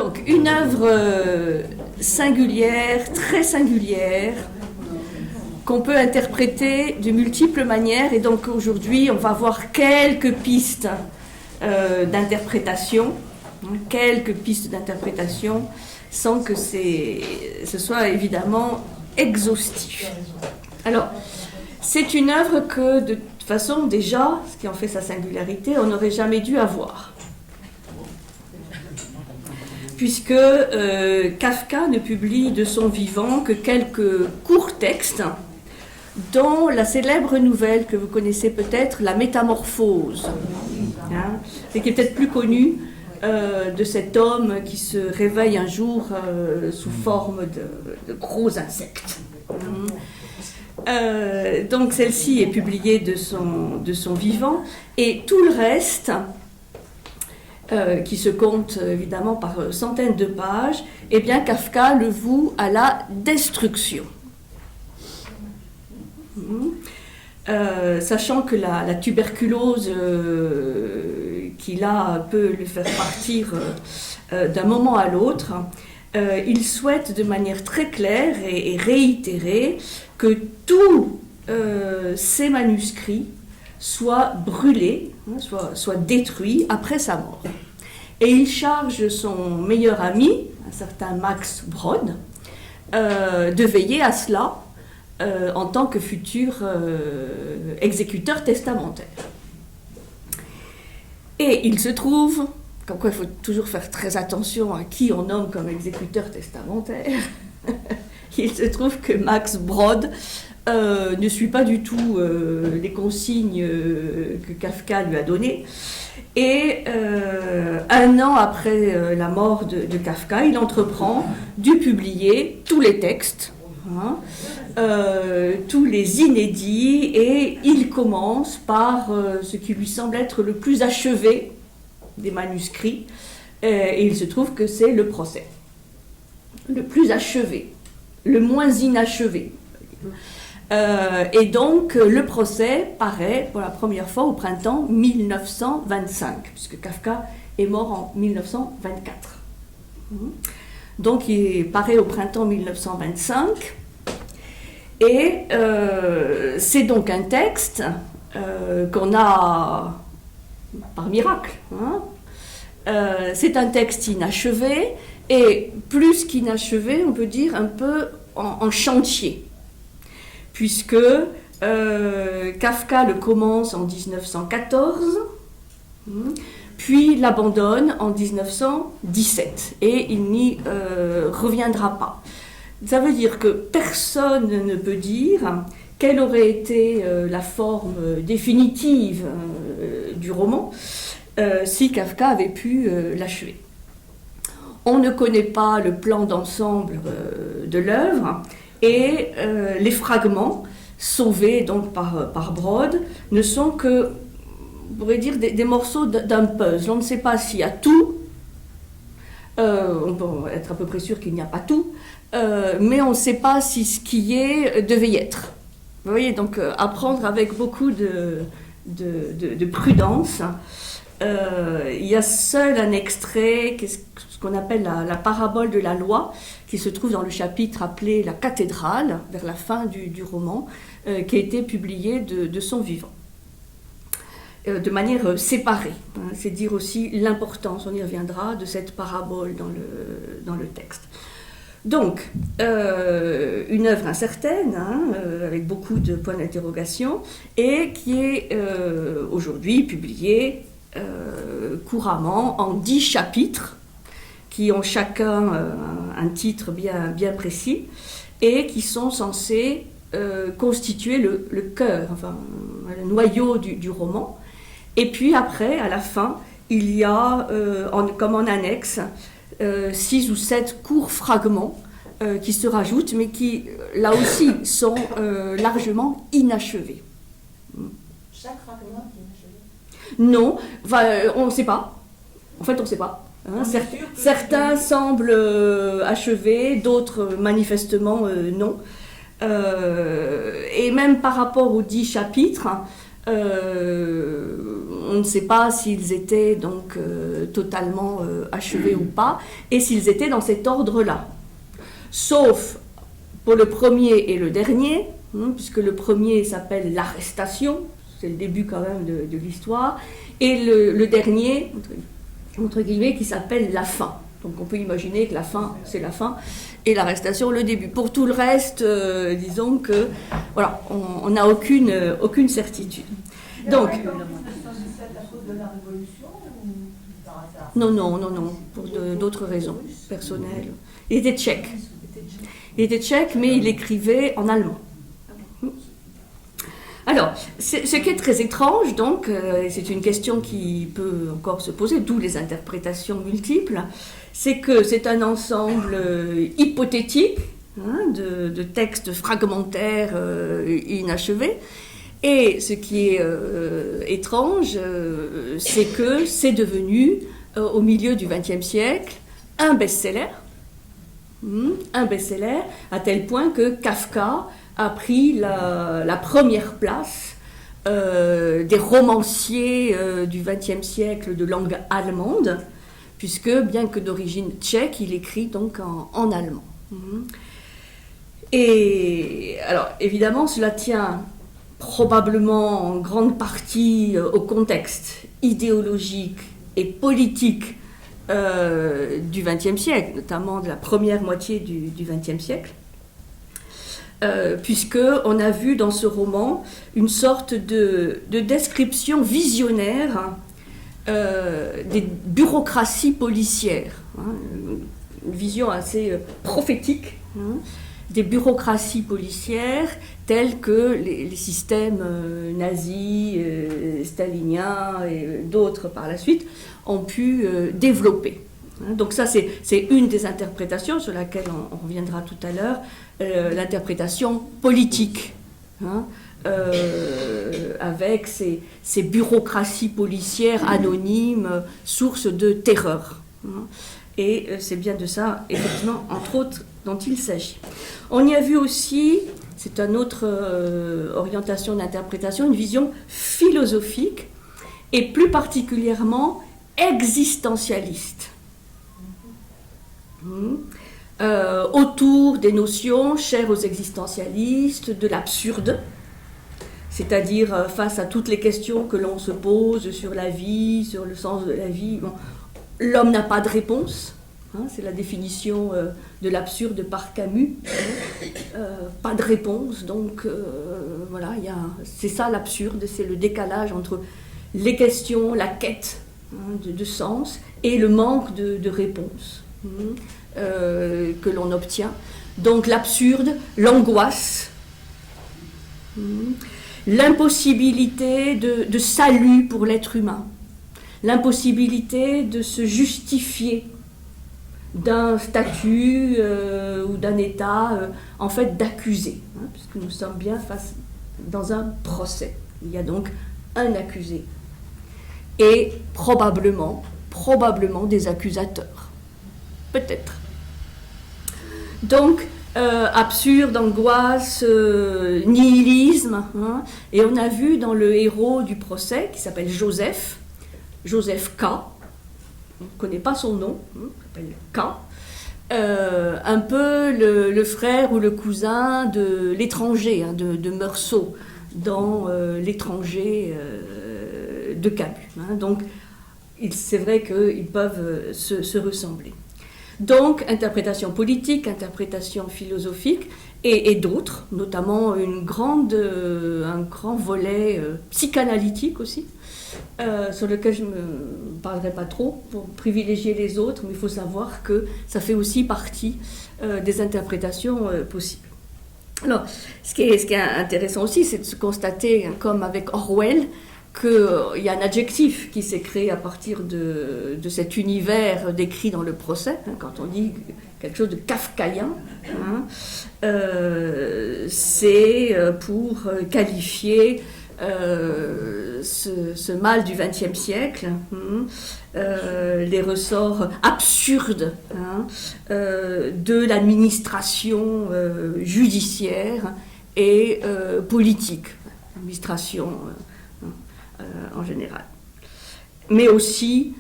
Donc, une œuvre singulière, très singulière, qu'on peut interpréter de multiples manières. Et donc, aujourd'hui, on va voir quelques pistes d'interprétation, sans que ce soit évidemment exhaustif. Alors, c'est une œuvre que, de toute façon, déjà, ce qui en fait sa singularité, on n'aurait jamais dû avoir. Puisque Kafka ne publie de son vivant que quelques courts textes, dont la célèbre nouvelle que vous connaissez peut-être, La Métamorphose, et qui est peut-être plus connue de cet homme qui se réveille un jour sous forme de gros insectes. Donc celle-ci est publiée de son vivant, et tout le reste, qui se compte évidemment par centaines de pages, eh bien Kafka le voue à la destruction. Sachant que la tuberculose qu'il a peut le faire partir d'un moment à l'autre, il souhaite de manière très claire et réitérée que tous ces manuscrits soient brûlés, soient détruits après sa mort. Et il charge son meilleur ami, un certain Max Brod, de veiller à cela en tant que futur exécuteur testamentaire. Et il se trouve, comme quoi il faut toujours faire très attention à qui on nomme comme exécuteur testamentaire, il se trouve que Max Brod ne suit pas du tout les consignes que Kafka lui a données. Et un an après la mort de Kafka, il entreprend de publier tous les textes, tous les inédits, et il commence par ce qui lui semble être le plus achevé des manuscrits, et il se trouve que c'est le procès, le plus achevé, le moins inachevé. Et donc le procès paraît pour la première fois au printemps 1925, puisque Kafka est mort en 1924. Donc il paraît au printemps 1925, et c'est donc un texte qu'on a par miracle. C'est un texte inachevé, et plus qu'inachevé, on peut dire un peu en chantier, puisque Kafka le commence en 1914, puis l'abandonne en 1917, et il n'y reviendra pas. Ça veut dire que personne ne peut dire quelle aurait été la forme définitive du roman si Kafka avait pu l'achever. On ne connaît pas le plan d'ensemble de l'œuvre, et les fragments sauvés donc par Brod ne sont que, on pourrait dire, des morceaux d'un puzzle. On ne sait pas s'il y a tout, on peut être à peu près sûr qu'il n'y a pas tout, mais on ne sait pas si ce qui y est devait y être. Vous voyez, donc à prendre avec beaucoup de prudence. Il y a seul un extrait, ce qu'on appelle la parabole de la loi, qui se trouve dans le chapitre appelé La cathédrale, vers la fin du roman, qui a été publié de son vivant, de manière séparée. C'est dire aussi l'importance, on y reviendra, de cette parabole dans le texte. Donc, une œuvre incertaine, avec beaucoup de points d'interrogation, et qui est aujourd'hui publiée couramment en 10 chapitres, qui ont chacun un titre bien précis, et qui sont censés constituer le cœur, enfin le noyau du roman. Et puis après, à la fin, il y a, comme en annexe, 6 ou 7 courts fragments qui se rajoutent, mais qui, là aussi, sont largement inachevés. Chaque fragment est inachevé ? Non, on ne sait pas. En fait, on ne sait pas. Certains semblent achevés, d'autres manifestement non. Et même par rapport aux 10 chapitres, on on ne sait pas s'ils étaient donc totalement achevés ou pas, et s'ils étaient dans cet ordre-là. Sauf pour le premier et le dernier, puisque le premier s'appelle l'arrestation, c'est le début quand même de l'histoire, et le dernier, entre guillemets, qui s'appelle la fin. Donc on peut imaginer que la fin, c'est la fin, et l'arrestation, le début. Pour tout le reste, disons que, voilà, on n'a aucune certitude. Donc, non, pour d'autres raisons personnelles. Il était tchèque. Mais il écrivait en allemand. Alors, ce qui est très étrange, donc, c'est une question qui peut encore se poser, d'où les interprétations multiples, c'est que c'est un ensemble hypothétique de textes fragmentaires inachevés. Et ce qui est étrange, c'est que c'est devenu, au milieu du XXe siècle, un best-seller, à tel point que Kafka a pris la première place des romanciers du XXe siècle de langue allemande, puisque, bien que d'origine tchèque, il écrit donc en allemand. Et alors, évidemment, cela tient probablement en grande partie au contexte idéologique et politique du XXe siècle, notamment de la première moitié du XXe siècle, puisqu'on a vu dans ce roman une sorte de description visionnaire des bureaucraties policières, une vision assez prophétique, des bureaucraties policières telles que les systèmes nazis, staliniens et d'autres par la suite ont pu développer. Donc ça, c'est une des interprétations sur laquelle on reviendra tout à l'heure, l'interprétation politique, avec ces bureaucraties policières anonymes, source de terreur. Et c'est bien de ça, effectivement, entre autres, dont il s'agit. On y a vu aussi, c'est une autre orientation d'interprétation, une vision philosophique et plus particulièrement existentialiste. Autour des notions chères aux existentialistes, de l'absurde, c'est-à-dire face à toutes les questions que l'on se pose sur la vie, sur le sens de la vie, bon, l'homme n'a pas de réponse, c'est la définition de l'absurde par Camus, pas de réponse, donc voilà, c'est ça l'absurde, c'est le décalage entre les questions, la quête de sens et le manque de réponse que l'on obtient. Donc l'absurde, l'angoisse, l'impossibilité de salut pour l'être humain, l'impossibilité de se justifier d'un statut ou d'un état, en fait, d'accusé, puisque nous sommes bien dans un procès. Il y a donc un accusé et probablement des accusateurs. Peut-être. Donc, absurde, angoisse, nihilisme. Et on a vu dans le héros du procès, qui s'appelle Joseph K, on ne connaît pas son nom, il s'appelle K, un peu le frère ou le cousin de l'étranger, de Meursault, dans l'étranger de Camus. Donc, c'est vrai qu'ils peuvent se ressembler. Donc, interprétation politique, interprétation philosophique, et d'autres, notamment un grand volet psychanalytique aussi, sur lequel je ne parlerai pas trop pour privilégier les autres, mais il faut savoir que ça fait aussi partie des interprétations possibles. Alors, ce qui est intéressant aussi, c'est de se constater, comme avec Orwell, qu'il y a un adjectif qui s'est créé à partir de cet univers décrit dans le procès, quand on dit quelque chose de kafkaïen, c'est pour qualifier ce mal du XXe siècle, les ressorts absurdes de l'administration judiciaire et politique, l'administration en général. mais aussi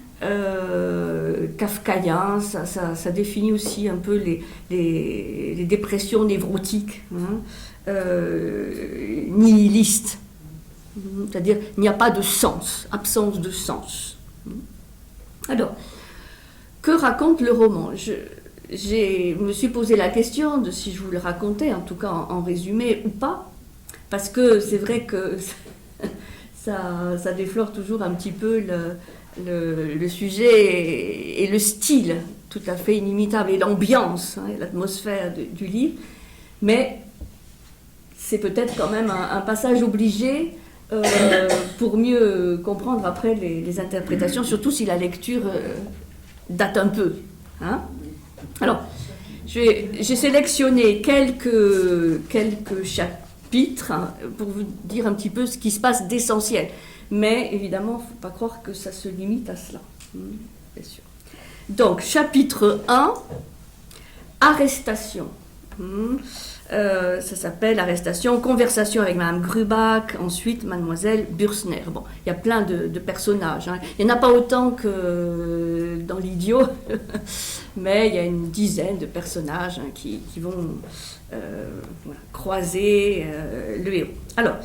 kafkaïen, ça définit aussi un peu les dépressions névrotiques, hein, nihilistes. C'est-à-dire, il n'y a pas de sens, absence de sens. Alors, que raconte le roman? Je me suis posé la question de si je vous le racontais, en tout cas en résumé ou pas, parce que c'est vrai que ça déflore toujours un petit peu le sujet et le style tout à fait inimitable, et l'ambiance, hein, et l'atmosphère du livre, mais c'est peut-être quand même un passage obligé pour mieux comprendre après les interprétations, surtout si la lecture date un peu. Hein. Alors, j'ai sélectionné quelques chapitres, hein, pour vous dire un petit peu ce qui se passe d'essentiel. Mais évidemment, il ne faut pas croire que ça se limite à cela. Bien sûr. Donc, chapitre 1, arrestation. Ça s'appelle Arrestation, conversation avec Madame Grubach, ensuite Mademoiselle Bürsner. Bon, il y a plein de personnages. Hein. Il n'y en a pas autant que dans l'Idiot, mais il y a une dizaine de personnages, hein, qui vont voilà, croiser le héros. Alors,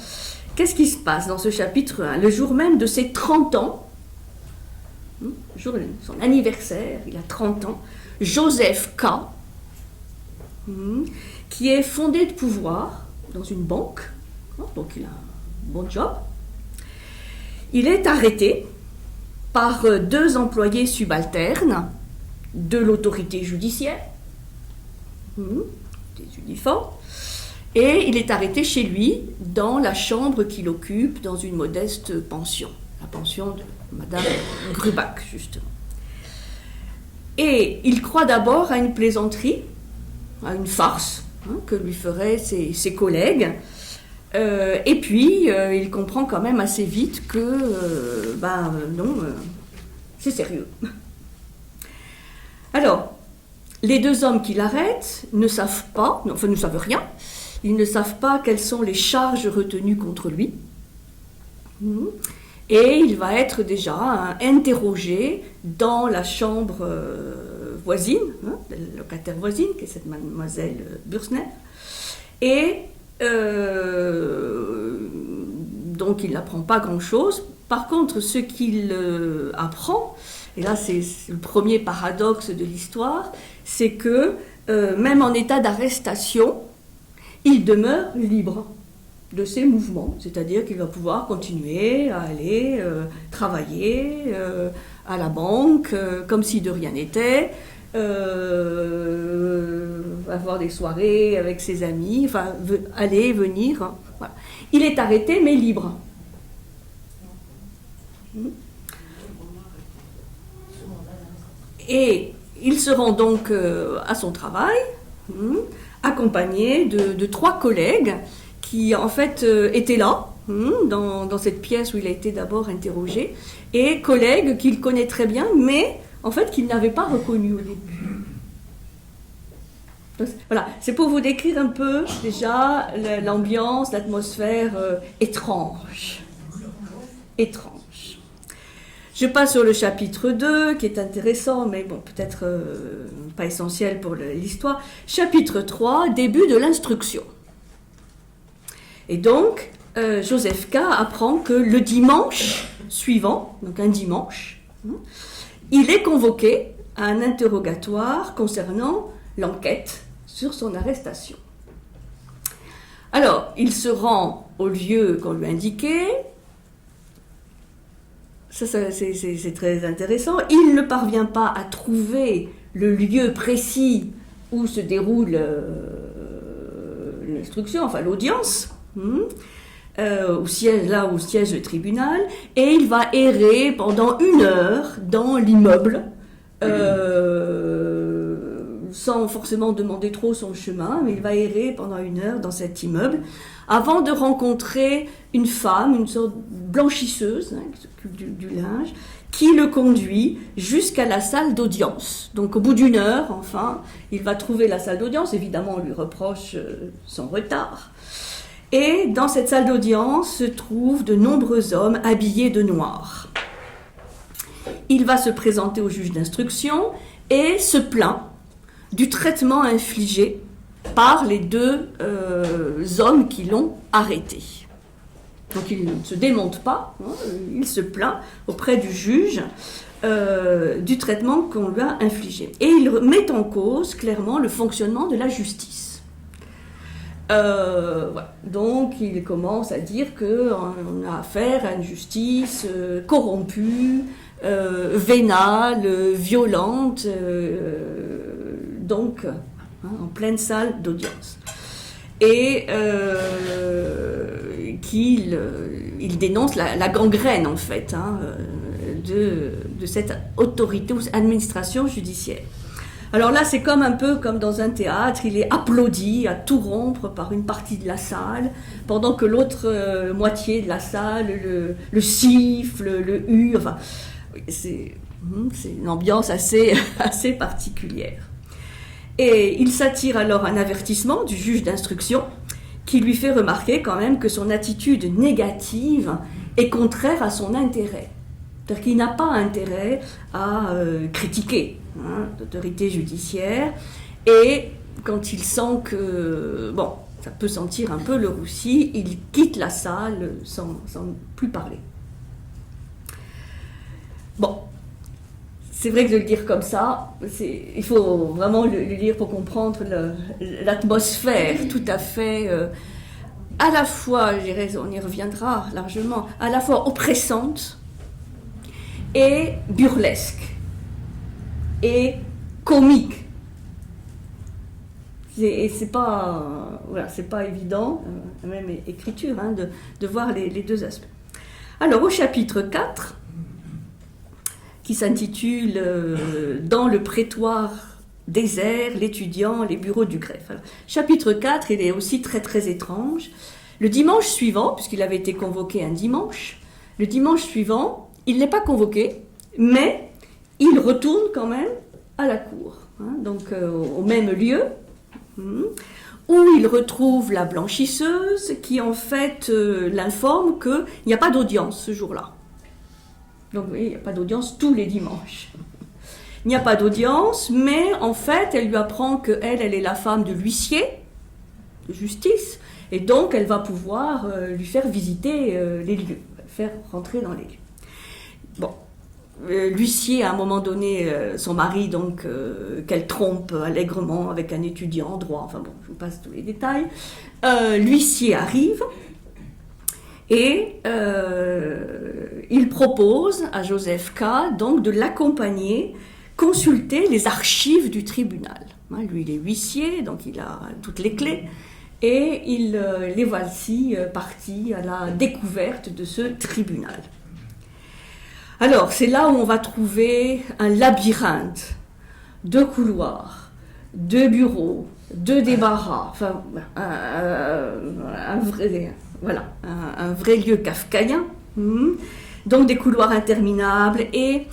qu'est-ce qui se passe dans ce chapitre 1? Le jour même de ses 30 ans, son anniversaire, il a 30 ans, Joseph K., qui est fondé de pouvoir dans une banque, donc il a un bon job. Il est arrêté par 2 employés subalternes de l'autorité judiciaire, des uniformes, et il est arrêté chez lui dans la chambre qu'il occupe dans une modeste pension, la pension de Madame Grubach, justement. Et il croit d'abord à une plaisanterie, à une farce, hein, que lui feraient ses collègues. Et puis, il comprend quand même assez vite que, non, c'est sérieux. Alors, les 2 hommes qui l'arrêtent ne savent pas, enfin ne savent rien, ils ne savent pas quelles sont les charges retenues contre lui. Et il va être déjà interrogé dans la chambre voisine, hein, la locataire voisine, qui est cette mademoiselle Bürsner. Et donc il n'apprend pas grand-chose. Par contre, ce qu'il apprend, et là c'est le premier paradoxe de l'histoire, c'est que même en état d'arrestation, il demeure libre de ses mouvements, c'est-à-dire qu'il va pouvoir continuer à aller travailler à la banque comme si de rien n'était, avoir des soirées avec ses amis, enfin aller, venir. Hein, voilà. Il est arrêté mais libre. Et il se rend donc à son travail, accompagné de 3 collègues qui en fait étaient là, dans cette pièce où il a été d'abord interrogé, et collègues qu'il connaît très bien, mais en fait qu'il n'avait pas reconnus au début. Donc, voilà, c'est pour vous décrire un peu déjà l'ambiance, l'atmosphère étrange. Je passe sur le chapitre 2, qui est intéressant, mais bon, peut-être pas essentiel pour l'histoire. Chapitre 3, début de l'instruction. Et donc, Joseph K. apprend que le dimanche suivant, donc un dimanche, il est convoqué à un interrogatoire concernant l'enquête sur son arrestation. Alors, il se rend au lieu qu'on lui indiquait. Ça, c'est très intéressant. Il ne parvient pas à trouver le lieu précis où se déroule l'instruction, enfin l'audience, au siège le tribunal, et il va errer pendant 1 heure dans l'immeuble, sans forcément demander trop son chemin, mais il va errer pendant 1 heure dans cet immeuble, avant de rencontrer une femme, une sorte de blanchisseuse, hein, qui s'occupe du linge, qui le conduit jusqu'à la salle d'audience. Donc au bout d'1 heure, enfin, il va trouver la salle d'audience. Évidemment, on lui reproche son retard. Et dans cette salle d'audience se trouvent de nombreux hommes habillés de noir. il va se présenter au juge d'instruction et se plaint du traitement infligé par les deux hommes qui l'ont arrêté. Donc il ne se démonte pas, hein, il se plaint auprès du juge du traitement qu'on lui a infligé. Et il met en cause clairement le fonctionnement de la justice. Voilà. Donc il commence à dire qu'on a affaire à une justice corrompue, vénale, violente, donc en pleine salle d'audience. Et il dénonce la gangrène en fait de cette autorité ou administration judiciaire. Alors là, c'est un peu comme dans un théâtre, il est applaudi à tout rompre par une partie de la salle, pendant que l'autre moitié de la salle le siffle, le hurle. Enfin, c'est une ambiance assez particulière. Et il s'attire alors un avertissement du juge d'instruction qui lui fait remarquer quand même que son attitude négative est contraire à son intérêt. C'est-à-dire qu'il n'a pas intérêt à critiquer l'autorité judiciaire, et quand il sent que, ça peut sentir un peu le roussi, il quitte la salle sans plus parler. Bon, c'est vrai que de le dire comme ça, il faut vraiment le lire pour comprendre l'atmosphère tout à fait, à la fois, je dirais, on y reviendra largement, à la fois oppressante et burlesque et comique. Et c'est pas évident, même écriture, de voir les deux aspects. Alors au chapitre 4, qui s'intitule Dans le prétoire désert, l'étudiant, les bureaux du greffe. Alors, chapitre 4, il est aussi très très étrange. Le dimanche suivant, puisqu'il avait été convoqué un dimanche, le dimanche suivant, il n'est pas convoqué, mais il retourne quand même à la cour, donc au même lieu, où il retrouve la blanchisseuse qui en fait l'informe qu'il n'y a pas d'audience ce jour-là. Donc oui, il n'y a pas d'audience tous les dimanches. Il n'y a pas d'audience, mais en fait, elle lui apprend qu'elle est la femme de l'huissier de justice, et donc elle va pouvoir lui faire visiter les lieux, faire rentrer dans les lieux. Bon, l'huissier, à un moment donné, son mari, donc, qu'elle trompe allègrement avec un étudiant en droit, enfin bon, je vous passe tous les détails. L'huissier arrive, et il propose à Joseph K. donc de l'accompagner, consulter les archives du tribunal. Lui, il est huissier, donc il a toutes les clés, et les voici partis à la découverte de ce tribunal. Alors, c'est là où on va trouver un labyrinthe de couloirs, de bureaux, de débarras, enfin, un vrai lieu kafkaïen, donc des couloirs interminables et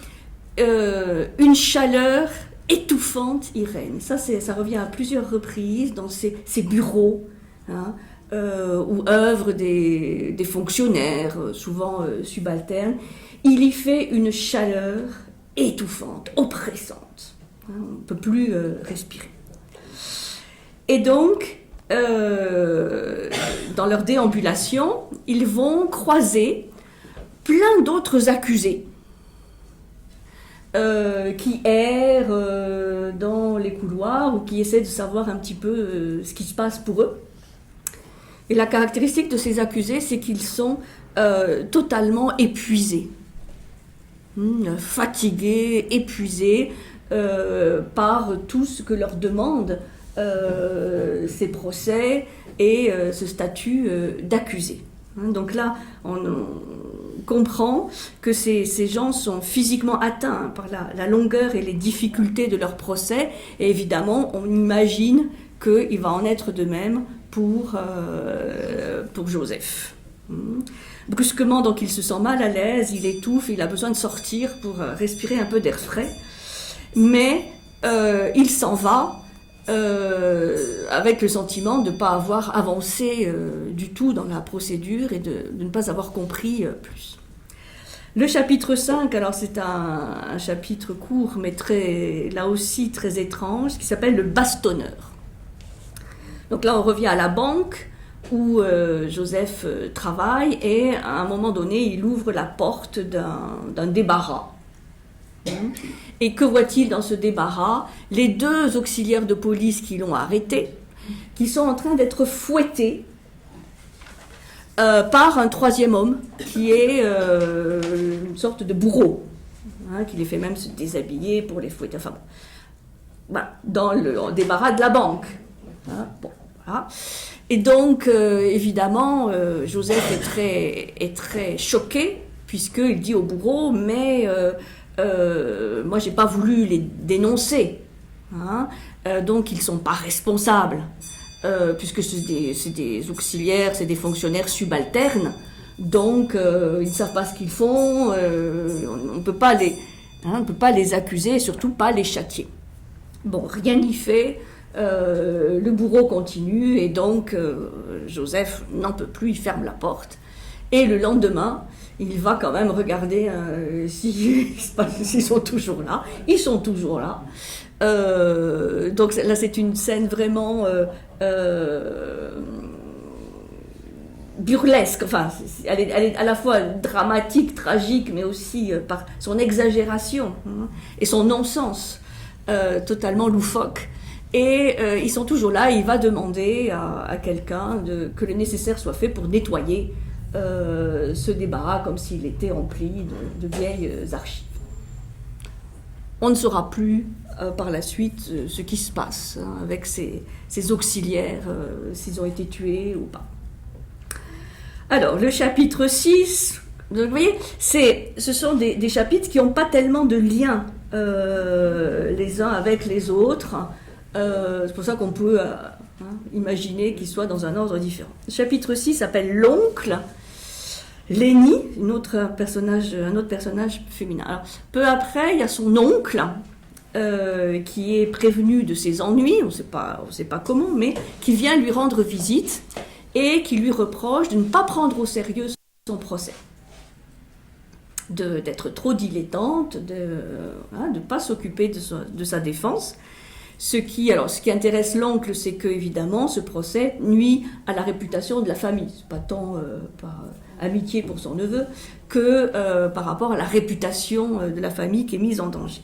une chaleur étouffante y règne. Ça revient à plusieurs reprises dans ces bureaux où œuvrent des fonctionnaires, souvent subalternes. Il y fait une chaleur étouffante, oppressante. On ne peut plus respirer. Et donc, dans leur déambulation, ils vont croiser plein d'autres accusés qui errent dans les couloirs ou qui essaient de savoir un petit peu ce qui se passe pour eux. Et la caractéristique de ces accusés, c'est qu'ils sont totalement épuisés, fatigués, épuisés par tout ce que leur demandent ces procès et ce statut d'accusé. Donc là, on comprend que ces gens sont physiquement atteints par la longueur et les difficultés de leur procès, et évidemment, on imagine qu'il va en être de même pour Joseph. Brusquement, donc, il se sent mal à l'aise, il étouffe, il a besoin de sortir pour respirer un peu d'air frais, mais il s'en va avec le sentiment de ne pas avoir avancé du tout dans la procédure et de ne pas avoir compris plus. Le chapitre 5, alors c'est un chapitre court, mais là aussi très étrange, qui s'appelle le bastonneur. Donc là, on revient à la banque où Joseph travaille, et à un moment donné, il ouvre la porte d'un débarras. Et que voit-il dans ce débarras? Les 2 auxiliaires de police qui l'ont arrêté, qui sont en train d'être fouettés par un 3e homme, qui est une sorte de bourreau, qui les fait même se déshabiller pour les fouetter. Enfin bon, voilà, dans le débarras de la banque. Bon, voilà. Et donc, évidemment, Joseph est très choqué, puisqu'il dit au bourreau, mais moi, j'ai pas voulu les dénoncer. Donc, ils sont pas responsables. Puisque c'est des auxiliaires, c'est des fonctionnaires subalternes, donc ils ne savent pas ce qu'ils font, on ne peut pas les accuser, et surtout pas les châtier. Bon, rien n'y fait, le bourreau continue, et donc Joseph n'en peut plus, il ferme la porte, et le lendemain, il va quand même regarder s'ils sont toujours là. Ils sont toujours là. Donc là, c'est une scène vraiment burlesque. Enfin, elle est à la fois dramatique, tragique, mais aussi par son exagération et son non-sens totalement loufoque. Et ils sont toujours là. Et il va demander à quelqu'un que le nécessaire soit fait pour nettoyer ce débarras comme s'il était rempli de vieilles archives. On ne saura plus par la suite ce qui se passe avec ces auxiliaires, s'ils ont été tués ou pas. Alors, le chapitre 6, donc, vous voyez, ce sont des chapitres qui n'ont pas tellement de lien les uns avec les autres. C'est pour ça qu'on peut imaginer qu'ils soient dans un ordre différent. Le chapitre 6 s'appelle l'oncle. Lénie, un autre personnage féminin. Alors, peu après, il y a son oncle qui est prévenu de ses ennuis, on ne sait pas comment, mais qui vient lui rendre visite et qui lui reproche de ne pas prendre au sérieux son procès, d'être trop dilettante, de ne pas s'occuper de sa défense. Ce qui intéresse l'oncle, c'est que, évidemment, ce procès nuit à la réputation de la famille. C'est pas tant par amitié pour son neveu que par rapport à la réputation de la famille qui est mise en danger.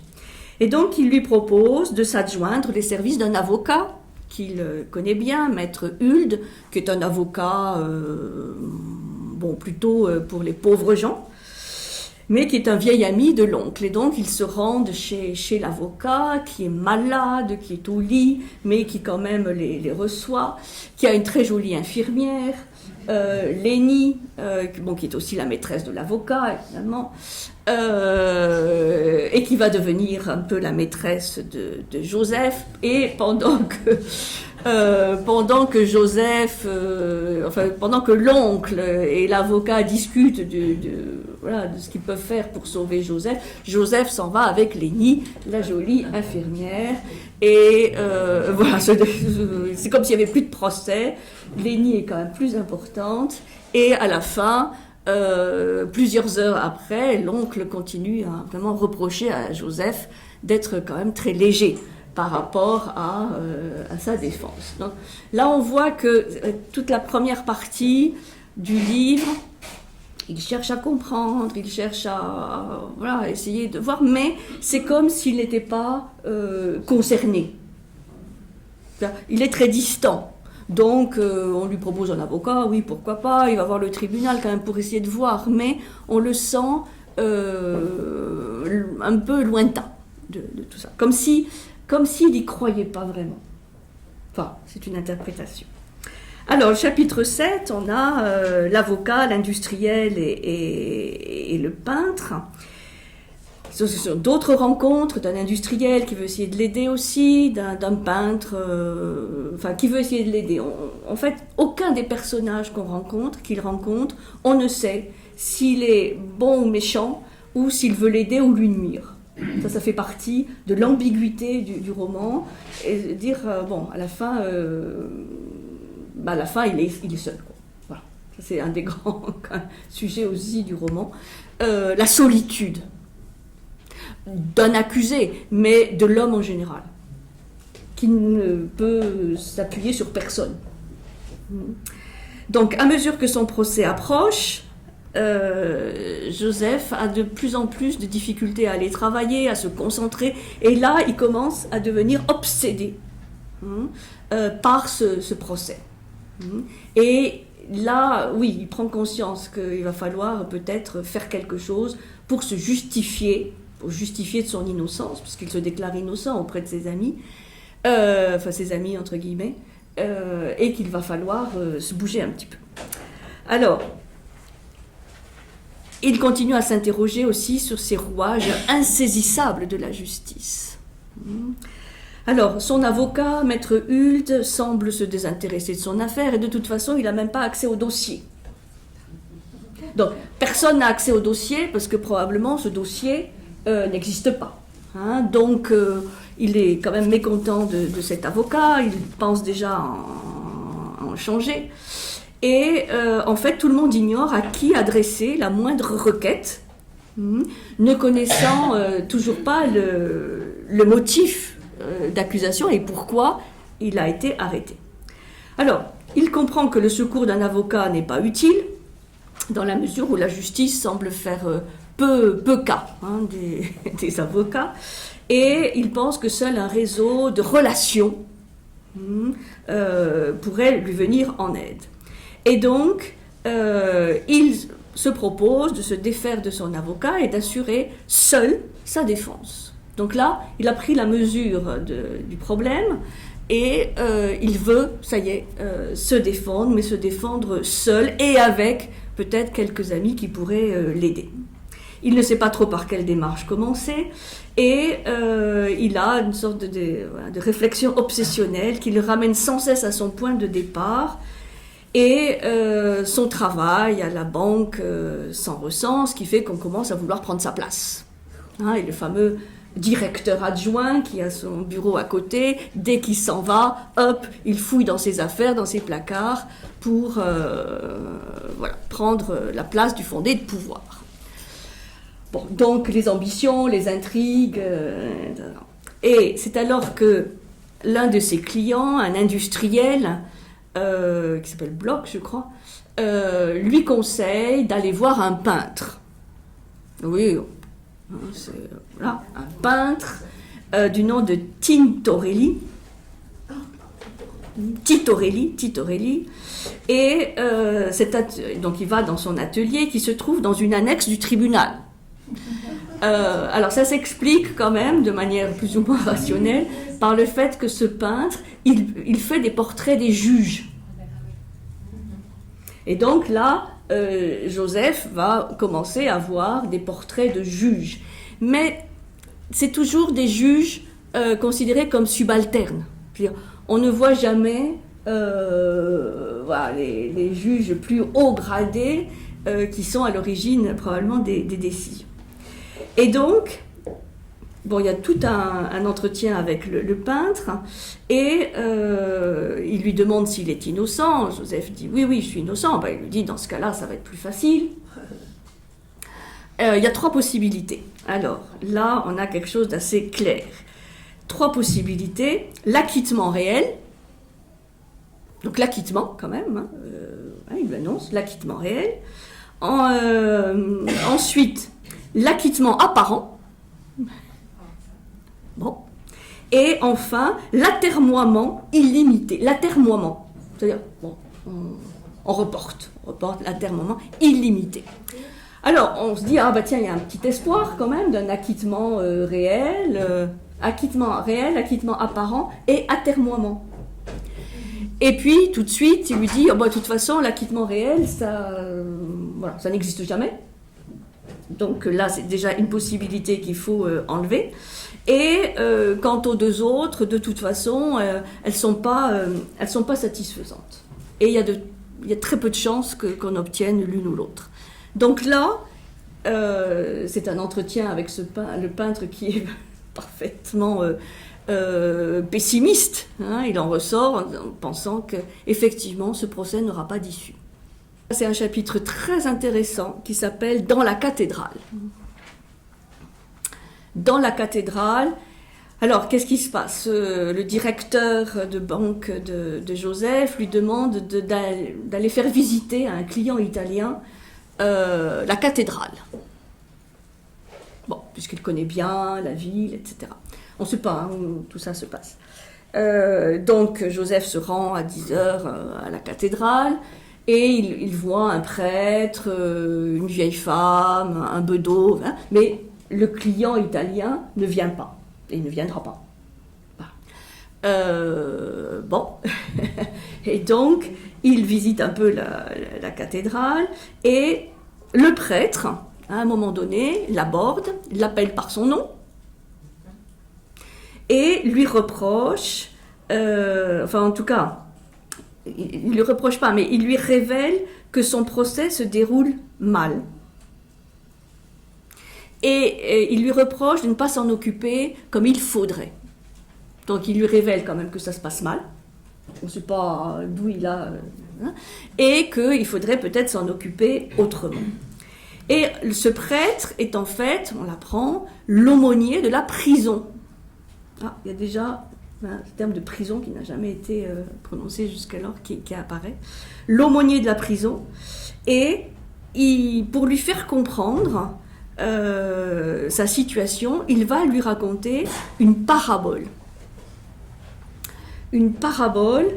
Et donc, il lui propose de s'adjoindre les services d'un avocat qu'il connaît bien, Maître Hulde, qui est un avocat, plutôt pour les pauvres gens, mais qui est un vieil ami de l'oncle. Et donc, ils se rendent chez l'avocat, qui est malade, qui est au lit, mais qui quand même les reçoit, qui a une très jolie infirmière, Lénie, qui est aussi la maîtresse de l'avocat, évidemment, et qui va devenir un peu la maîtresse de Joseph. Et pendant que Joseph, pendant que l'oncle et l'avocat discutent de ce qu'ils peuvent faire pour sauver Joseph, Joseph s'en va avec Lénie, la jolie infirmière. Et c'est comme s'il n'y avait plus de procès. Lénie est quand même plus importante. Et à la fin, plusieurs heures après, l'oncle continue à vraiment reprocher à Joseph d'être quand même très léger par rapport à sa défense. Donc, là, on voit que toute la première partie du livre, il cherche à comprendre, il cherche à essayer de voir, mais c'est comme s'il n'était pas concerné. Il est très distant. Donc, on lui propose un avocat, oui, pourquoi pas, il va voir le tribunal quand même pour essayer de voir, mais on le sent un peu lointain de tout ça. Comme s'il n'y croyait pas vraiment. Enfin, c'est une interprétation. Alors, le chapitre 7, on a l'avocat, l'industriel et le peintre. Ce sont d'autres rencontres d'un industriel qui veut essayer de l'aider aussi, d'un peintre, qui veut essayer de l'aider. En fait, aucun des personnages qu'il rencontre, on ne sait s'il est bon ou méchant, ou s'il veut l'aider ou lui nuire. Ça fait partie de l'ambiguïté du roman, et dire, à la fin, il est seul, quoi. Voilà. c'est un des grands sujets aussi du roman, la solitude d'un accusé, mais de l'homme en général, qui ne peut s'appuyer sur personne. Donc, à mesure que son procès approche, Joseph a de plus en plus de difficultés à aller travailler, à se concentrer, et là, il commence à devenir obsédé par ce procès. Et là, oui, il prend conscience qu'il va falloir peut-être faire quelque chose pour se justifier, de son innocence, puisqu'il se déclare innocent auprès de ses amis, enfin ses amis entre guillemets, et qu'il va falloir se bouger un petit peu. Alors, il continue à s'interroger aussi sur ces rouages insaisissables de la justice. Alors, son avocat, Maître Hult, semble se désintéresser de son affaire et de toute façon, il n'a même pas accès au dossier. Donc, personne n'a accès au dossier parce que probablement ce dossier n'existe pas. Donc, il est quand même mécontent de cet avocat, il pense déjà en changer. Et en fait, tout le monde ignore à qui adresser la moindre requête, ne connaissant toujours pas le motif d'accusation et pourquoi il a été arrêté. Alors, il comprend que le secours d'un avocat n'est pas utile, dans la mesure où la justice semble faire peu cas des avocats, et il pense que seul un réseau de relations pourrait lui venir en aide. Et donc, il se propose de se défaire de son avocat et d'assurer seul sa défense. Donc là, il a pris la mesure du problème et il veut, ça y est, se défendre, mais se défendre seul et avec peut-être quelques amis qui pourraient l'aider. Il ne sait pas trop par quelle démarche commencer et il a une sorte de réflexion obsessionnelle qui le ramène sans cesse à son point de départ. Et son travail à la banque s'en ressent, ce qui fait qu'on commence à vouloir prendre sa place. Et le fameux directeur adjoint qui a son bureau à côté, dès qu'il s'en va, hop, il fouille dans ses affaires, dans ses placards, pour prendre la place du fondé de pouvoir. Bon, donc les ambitions, les intrigues, et c'est alors que l'un de ses clients, un industriel, qui s'appelle Bloch, je crois, lui conseille d'aller voir un peintre. Oui, c'est un peintre du nom de Tintorelli. Et donc il va dans son atelier qui se trouve dans une annexe du tribunal. Alors ça s'explique quand même de manière plus ou moins rationnelle par le fait que ce peintre, il fait des portraits des juges. Et donc là, Joseph va commencer à voir des portraits de juges. Mais c'est toujours des juges considérés comme subalternes. C'est-à-dire, on ne voit jamais les juges plus haut gradés qui sont à l'origine probablement des décisions. Et donc, bon, il y a tout un entretien avec le peintre et il lui demande s'il est innocent. Joseph dit oui, je suis innocent. Il lui dit dans ce cas-là, ça va être plus facile. Il y a 3 possibilités. Alors là, on a quelque chose d'assez clair. 3 possibilités. L'acquittement réel. Donc l'acquittement quand même. Il annonce l'acquittement réel. Ensuite, l'acquittement apparent. Bon. Et enfin, l'atermoiement illimité. L'atermoiement, c'est-à-dire, on reporte l'atermoiement illimité. Alors, on se dit, tiens, il y a un petit espoir quand même d'un acquittement réel, acquittement apparent et atermoiement. Et puis, tout de suite, il lui dit, de toute façon, l'acquittement réel, ça n'existe jamais. Donc là, c'est déjà une possibilité qu'il faut enlever. Et quant aux 2 autres, de toute façon, elles sont pas satisfaisantes. Et il y a très peu de chances qu'on obtienne l'une ou l'autre. Donc là, c'est un entretien avec le peintre qui est parfaitement pessimiste. Il en ressort en pensant qu'effectivement, ce procès n'aura pas d'issue. C'est un chapitre très intéressant qui s'appelle « Dans la cathédrale ». Dans la cathédrale, alors qu'est-ce qui se passe? Le directeur de banque de Joseph lui demande d'aller faire visiter à un client italien la cathédrale. Bon, puisqu'il connaît bien la ville, etc. On ne sait pas où tout ça se passe. Donc Joseph se rend à 10h à la cathédrale et il voit un prêtre, une vieille femme, un bedeau, hein, mais le client italien ne vient pas, et il ne viendra pas. Bon, et donc il visite un peu la cathédrale et le prêtre, à un moment donné, l'aborde, l'appelle par son nom et lui reproche, enfin en tout cas, il ne lui reproche pas, mais il lui révèle que son procès se déroule mal. Et il lui reproche de ne pas s'en occuper comme il faudrait. Donc il lui révèle quand même que ça se passe mal. On ne sait pas d'où il a... hein, et qu'il faudrait peut-être s'en occuper autrement. Et ce prêtre est en fait, on l'apprend, l'aumônier de la prison. Ah, il y a déjà ce terme de prison qui n'a jamais été prononcé jusqu'alors, qui apparaît. L'aumônier de la prison. Et pour lui faire comprendre sa situation, il va lui raconter une parabole. Une parabole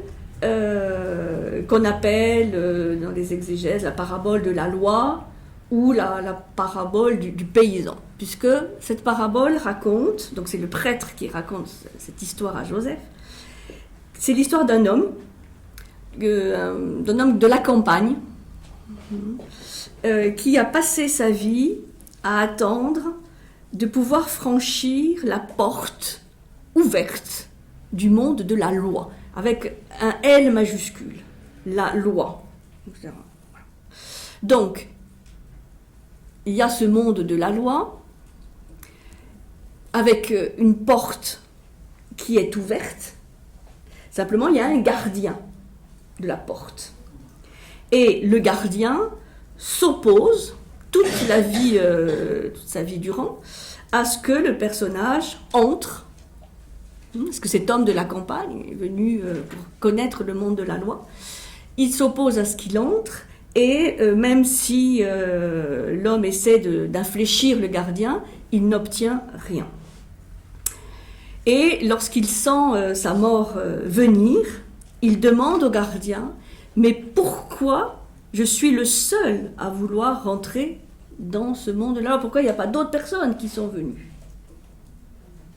qu'on appelle dans les exégèses la parabole de la loi ou la parabole du paysan, puisque cette parabole raconte, donc c'est le prêtre qui raconte cette histoire à Joseph, c'est l'histoire d'un homme de la campagne qui a passé sa vie à attendre de pouvoir franchir la porte ouverte du monde de la loi, avec un L majuscule, la loi. Donc, il y a ce monde de la loi, avec une porte qui est ouverte. Simplement, il y a un gardien de la porte. Et le gardien s'oppose toute sa vie durant, à ce que le personnage entre. Parce que cet homme de la campagne est venu pour connaître le monde de la loi. Il s'oppose à ce qu'il entre, et même si l'homme essaie d'infléchir le gardien, il n'obtient rien. Et lorsqu'il sent sa mort venir, il demande au gardien « Mais pourquoi je suis le seul à vouloir rentrer dans ce monde-là? Pourquoi il n'y a pas d'autres personnes qui sont venues ?»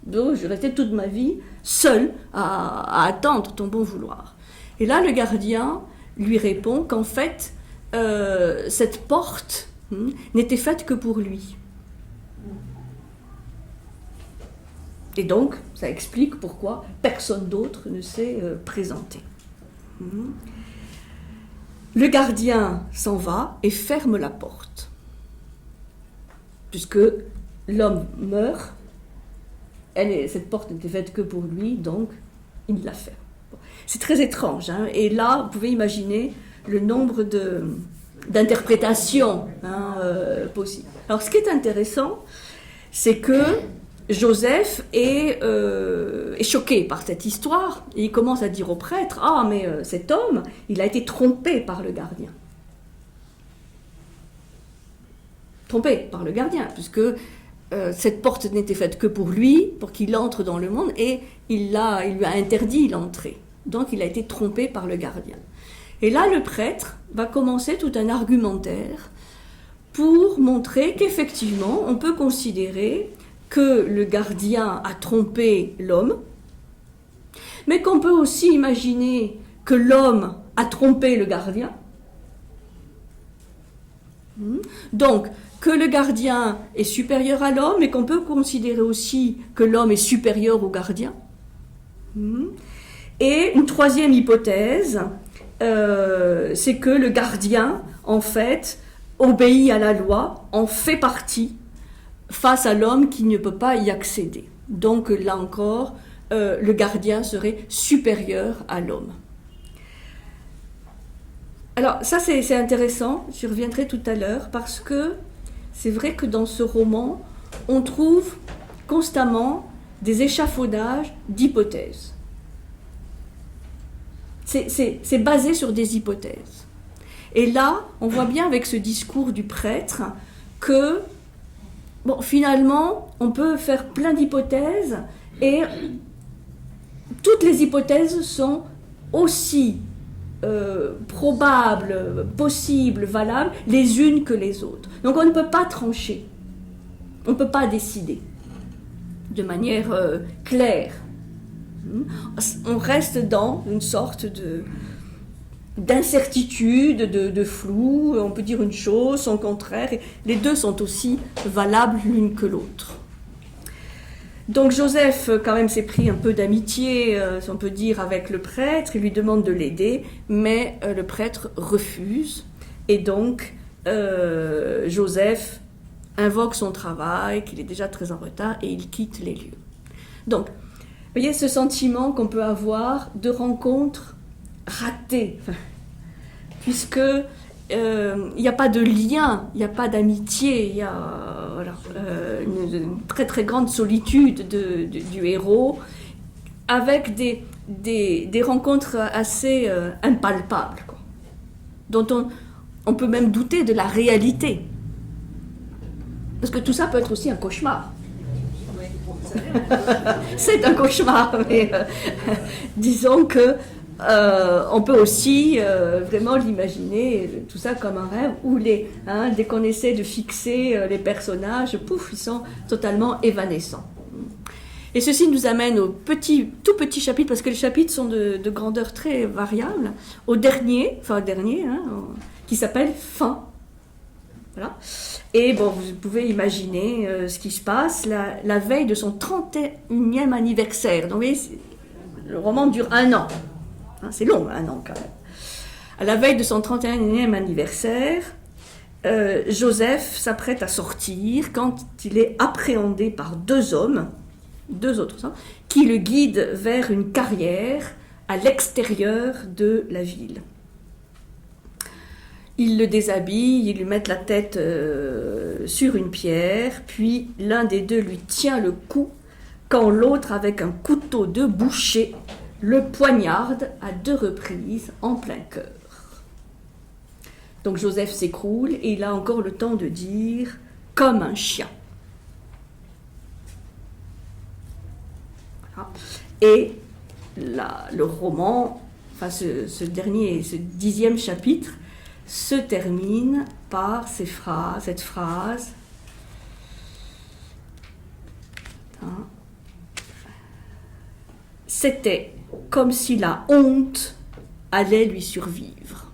Donc, je restais toute ma vie seule à attendre ton bon vouloir. Et là, le gardien lui répond qu'en fait, cette porte n'était faite que pour lui. Et donc, ça explique pourquoi personne d'autre ne s'est présenté. Le gardien s'en va et ferme la porte. Puisque l'homme meurt, cette porte n'était faite que pour lui, donc il l'a fait. Bon. C'est très étrange, hein, et là, vous pouvez imaginer le nombre d'interprétations possibles. Alors, ce qui est intéressant, c'est que Joseph est choqué par cette histoire, et il commence à dire au prêtre « Ah, mais cet homme, il a été trompé par le gardien. » Trompé par le gardien, puisque cette porte n'était faite que pour lui, pour qu'il entre dans le monde, et il lui a interdit l'entrée. Donc il a été trompé par le gardien. Et là, le prêtre va commencer tout un argumentaire pour montrer qu'effectivement, on peut considérer que le gardien a trompé l'homme, mais qu'on peut aussi imaginer que l'homme a trompé le gardien. Donc, que le gardien est supérieur à l'homme, et qu'on peut considérer aussi que l'homme est supérieur au gardien. Et une troisième hypothèse, c'est que le gardien, en fait, obéit à la loi, en fait partie, face à l'homme qui ne peut pas y accéder. Donc là encore, le gardien serait supérieur à l'homme. Alors ça c'est intéressant, j'y reviendrai tout à l'heure, parce que c'est vrai que dans ce roman, on trouve constamment des échafaudages d'hypothèses. C'est basé sur des hypothèses. Et là, on voit bien avec ce discours du prêtre que, bon, finalement, on peut faire plein d'hypothèses et toutes les hypothèses sont aussi probables, possibles, valables, les unes que les autres. Donc on ne peut pas trancher, on ne peut pas décider de manière claire. On reste dans une sorte d'incertitude, de flou, on peut dire une chose, son contraire, et les deux sont aussi valables l'une que l'autre. Donc Joseph, quand même, s'est pris un peu d'amitié, si on peut dire, avec le prêtre, il lui demande de l'aider, mais le prêtre refuse, et donc Joseph invoque son travail, qu'il est déjà très en retard, et il quitte les lieux. Donc, vous voyez ce sentiment qu'on peut avoir de rencontre ratée, puisque il n'y a pas de lien, il n'y a pas d'amitié, il y a une très très grande solitude du héros, avec des rencontres assez impalpables, quoi, dont on peut même douter de la réalité. Parce que tout ça peut être aussi un cauchemar. C'est un cauchemar, mais disons que on peut aussi vraiment l'imaginer, tout ça comme un rêve, où dès qu'on essaie de fixer les personnages, pouf, ils sont totalement évanescents. Et ceci nous amène au tout petit chapitre, parce que les chapitres sont de grandeur très variable, au dernier, qui s'appelle « Fin ». Voilà. Et bon, vous pouvez imaginer ce qui se passe la veille de son 31e anniversaire. Donc vous voyez, le roman dure 1 an. C'est long, 1 an quand même. À la veille de son 31e anniversaire, Joseph s'apprête à sortir quand il est appréhendé par 2 hommes, 2 autres hommes, qui le guident vers une carrière à l'extérieur de la ville. Ils le déshabillent, ils lui mettent la tête sur une pierre, puis l'un des deux lui tient le cou, quand l'autre, avec un couteau de boucher, le poignarde à 2 reprises en plein cœur. Donc Joseph s'écroule et il a encore le temps de dire « comme un chien ». Voilà. Et le roman, enfin ce 10e chapitre, se termine par cette phrase. C'était comme si la honte allait lui survivre.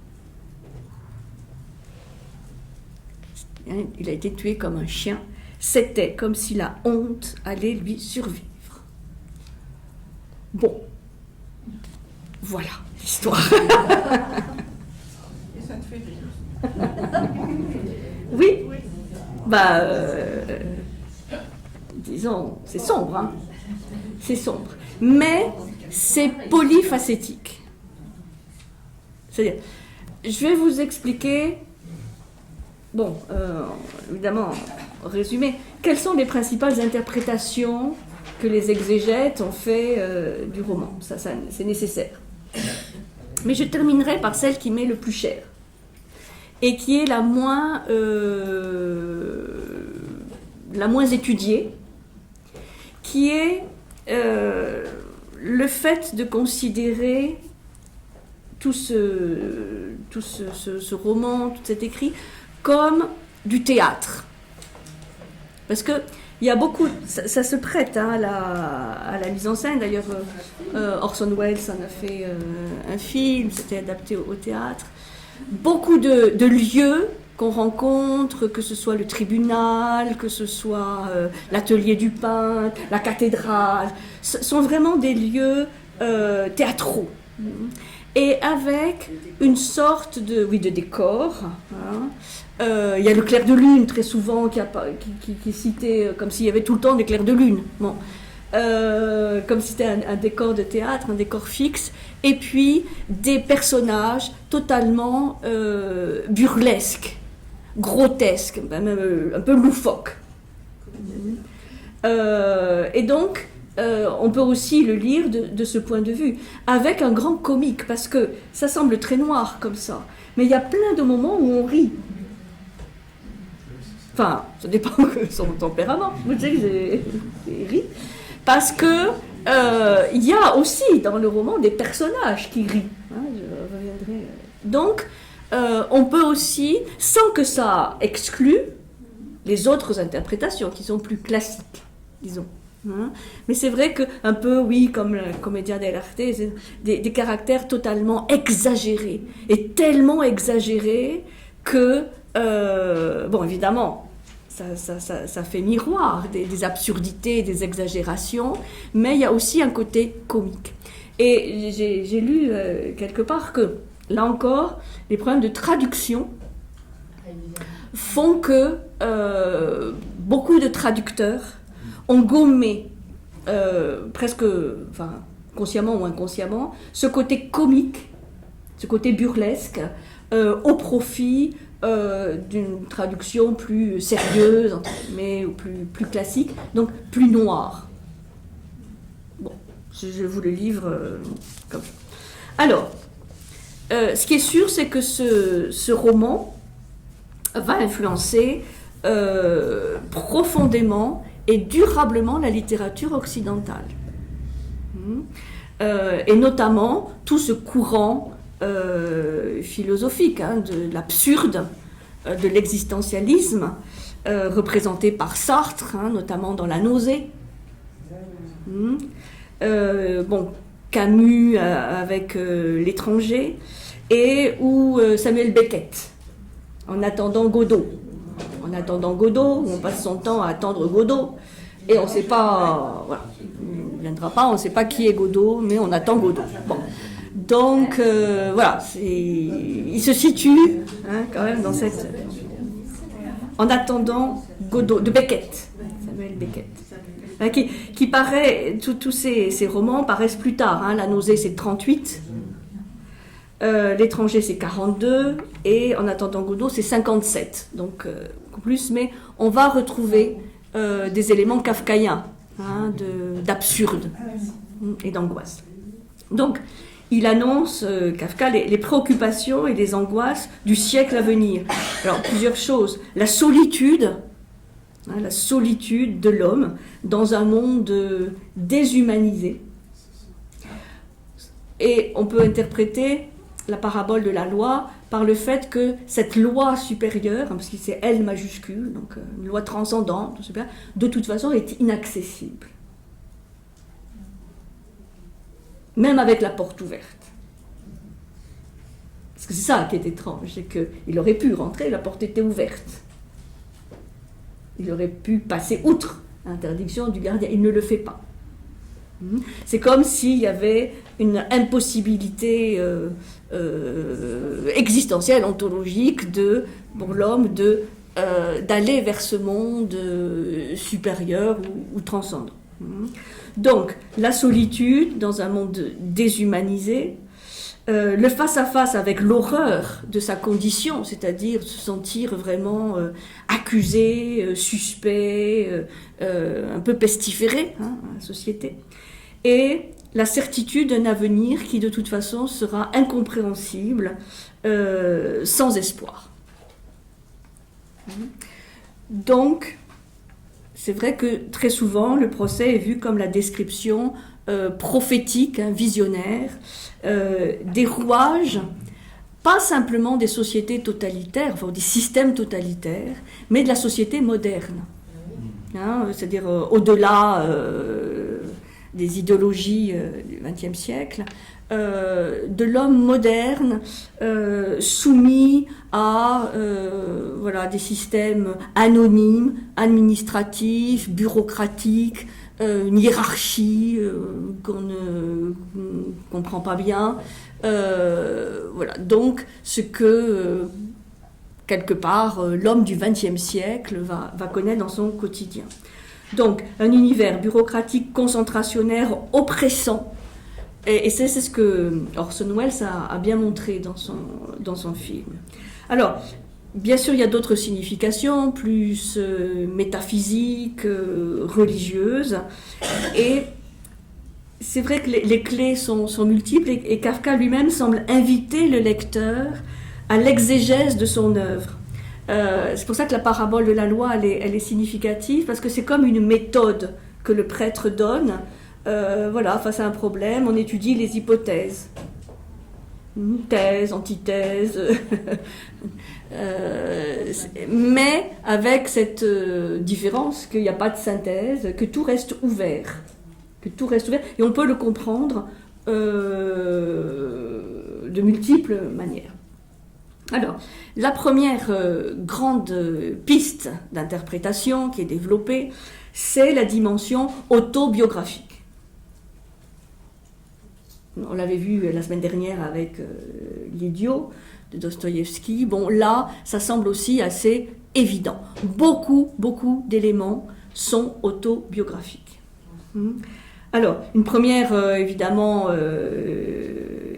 Il a été tué comme un chien. C'était comme si la honte allait lui survivre. Bon, voilà l'histoire. Ça te fait rire. Oui. Disons, c'est sombre, hein. C'est sombre. Mais c'est polyfacétique. C'est-à-dire, je vais vous expliquer, évidemment, en résumé, quelles sont les principales interprétations que les exégètes ont fait du roman. Ça, c'est nécessaire. Mais je terminerai par celle qui m'est le plus chère et qui est la moins étudiée, qui est le fait de considérer tout ce roman, tout cet écrit, comme du théâtre. Parce que il y a beaucoup, ça se prête à la mise en scène. D'ailleurs, Orson Welles en a fait un film, c'était adapté au théâtre. Beaucoup de lieux qu'on rencontre, que ce soit le tribunal, que ce soit l'atelier du peintre, la cathédrale, sont vraiment des lieux théâtraux. Et avec une sorte de décor. Il y a le clair de lune, très souvent, qui est cité comme s'il y avait tout le temps des clairs de lune. Bon. Comme si c'était un décor de théâtre, un décor fixe. et puis des personnages totalement burlesques, grotesques, même un peu loufoques. Et donc, on peut aussi le lire de ce point de vue, avec un grand comique, parce que ça semble très noir comme ça, mais il y a plein de moments où on rit. Enfin, ça dépend de son tempérament. Vous savez que j'ai ri. Parce que il y a aussi dans le roman des personnages qui rient. Hein, je reviendrai. Donc, on peut aussi, sans que ça exclue les autres interprétations qui sont plus classiques, disons. Hein. Mais c'est vrai que, un peu, oui, comme le comédien dell'arte, c'est des caractères totalement exagérés. Et tellement exagérés que, bon, évidemment, ça fait miroir des absurdités, des exagérations, mais il y a aussi un côté comique. Et j'ai lu quelque part que, là encore, les problèmes de traduction font que beaucoup de traducteurs ont gommé, presque, enfin, consciemment ou inconsciemment, ce côté comique, ce côté burlesque, au profit d'une traduction plus sérieuse, mais ou plus classique, donc plus noire. Bon, je vous le livre comme ça. Alors, ce qui est sûr, c'est que ce roman va influencer profondément et durablement la littérature occidentale. Et notamment tout ce courant philosophique, hein, de l'absurde, de l'existentialisme, représenté par Sartre, hein, notamment dans La Nausée. Bon, Camus avec L'étranger, et ou Samuel Beckett, En attendant Godot. En attendant Godot, on passe son temps à attendre Godot, et on ne sait pas, voilà, il ne viendra pas, on ne sait pas qui est Godot, mais on attend Godot. Bon. Donc, voilà, il se situe, hein, quand même dans cette... En attendant Godot, de Beckett, Samuel Beckett. Hein, qui paraît, tous ces romans paraissent plus tard, hein, La Nausée c'est 38, L'étranger c'est 42, et En attendant Godot c'est 57, donc beaucoup plus, mais on va retrouver des éléments kafkaïens, hein, d'absurde et d'angoisse. Donc, il annonce, Kafka, les préoccupations et les angoisses du siècle à venir. Alors, plusieurs choses. La solitude de l'homme dans un monde déshumanisé. Et on peut interpréter la parabole de la loi par le fait que cette loi supérieure, parce que c'est L majuscule, donc une loi transcendante, de toute façon est inaccessible. Même avec la porte ouverte. Parce que c'est ça qui est étrange, c'est qu'il aurait pu rentrer, la porte était ouverte. Il aurait pu passer outre l'interdiction du gardien, il ne le fait pas. C'est comme s'il y avait une impossibilité existentielle, ontologique, pour l'homme d'aller vers ce monde supérieur ou transcendant. Donc, la solitude dans un monde déshumanisé, le face-à-face avec l'horreur de sa condition, c'est-à-dire se sentir vraiment accusé, suspect, un peu pestiféré, hein, à la société, et la certitude d'un avenir qui de toute façon sera incompréhensible, sans espoir. Donc, c'est vrai que très souvent, le procès est vu comme la description prophétique, hein, visionnaire, des rouages, pas simplement des sociétés totalitaires, enfin des systèmes totalitaires, mais de la société moderne. Hein, c'est-à-dire au-delà des idéologies du XXe siècle, de l'homme moderne soumis à voilà, des systèmes anonymes, administratifs, bureaucratiques, une hiérarchie qu'on ne comprend pas bien. Voilà. Donc, ce que, quelque part, l'homme du XXe siècle va connaître dans son quotidien. Donc, un univers bureaucratique, concentrationnaire, oppressant, Et c'est ce que Orson Welles a bien montré dans son film. Alors, bien sûr, il y a d'autres significations, plus métaphysiques, religieuses. Et c'est vrai que les clés sont multiples et Kafka lui-même semble inviter le lecteur à l'exégèse de son œuvre. C'est pour ça que la parabole de la loi, elle est significative, parce que c'est comme une méthode que le prêtre donne. Voilà, face à un problème, on étudie les hypothèses. Thèse, antithèse, mais avec cette différence qu'il n'y a pas de synthèse, que tout reste ouvert. Et on peut le comprendre de multiples manières. Alors, la première grande piste d'interprétation qui est développée, c'est la dimension autobiographique. On l'avait vu la semaine dernière avec L'Idiot de Dostoïevski. Bon, là, ça semble aussi assez évident. Beaucoup d'éléments sont autobiographiques. Alors, une première, évidemment,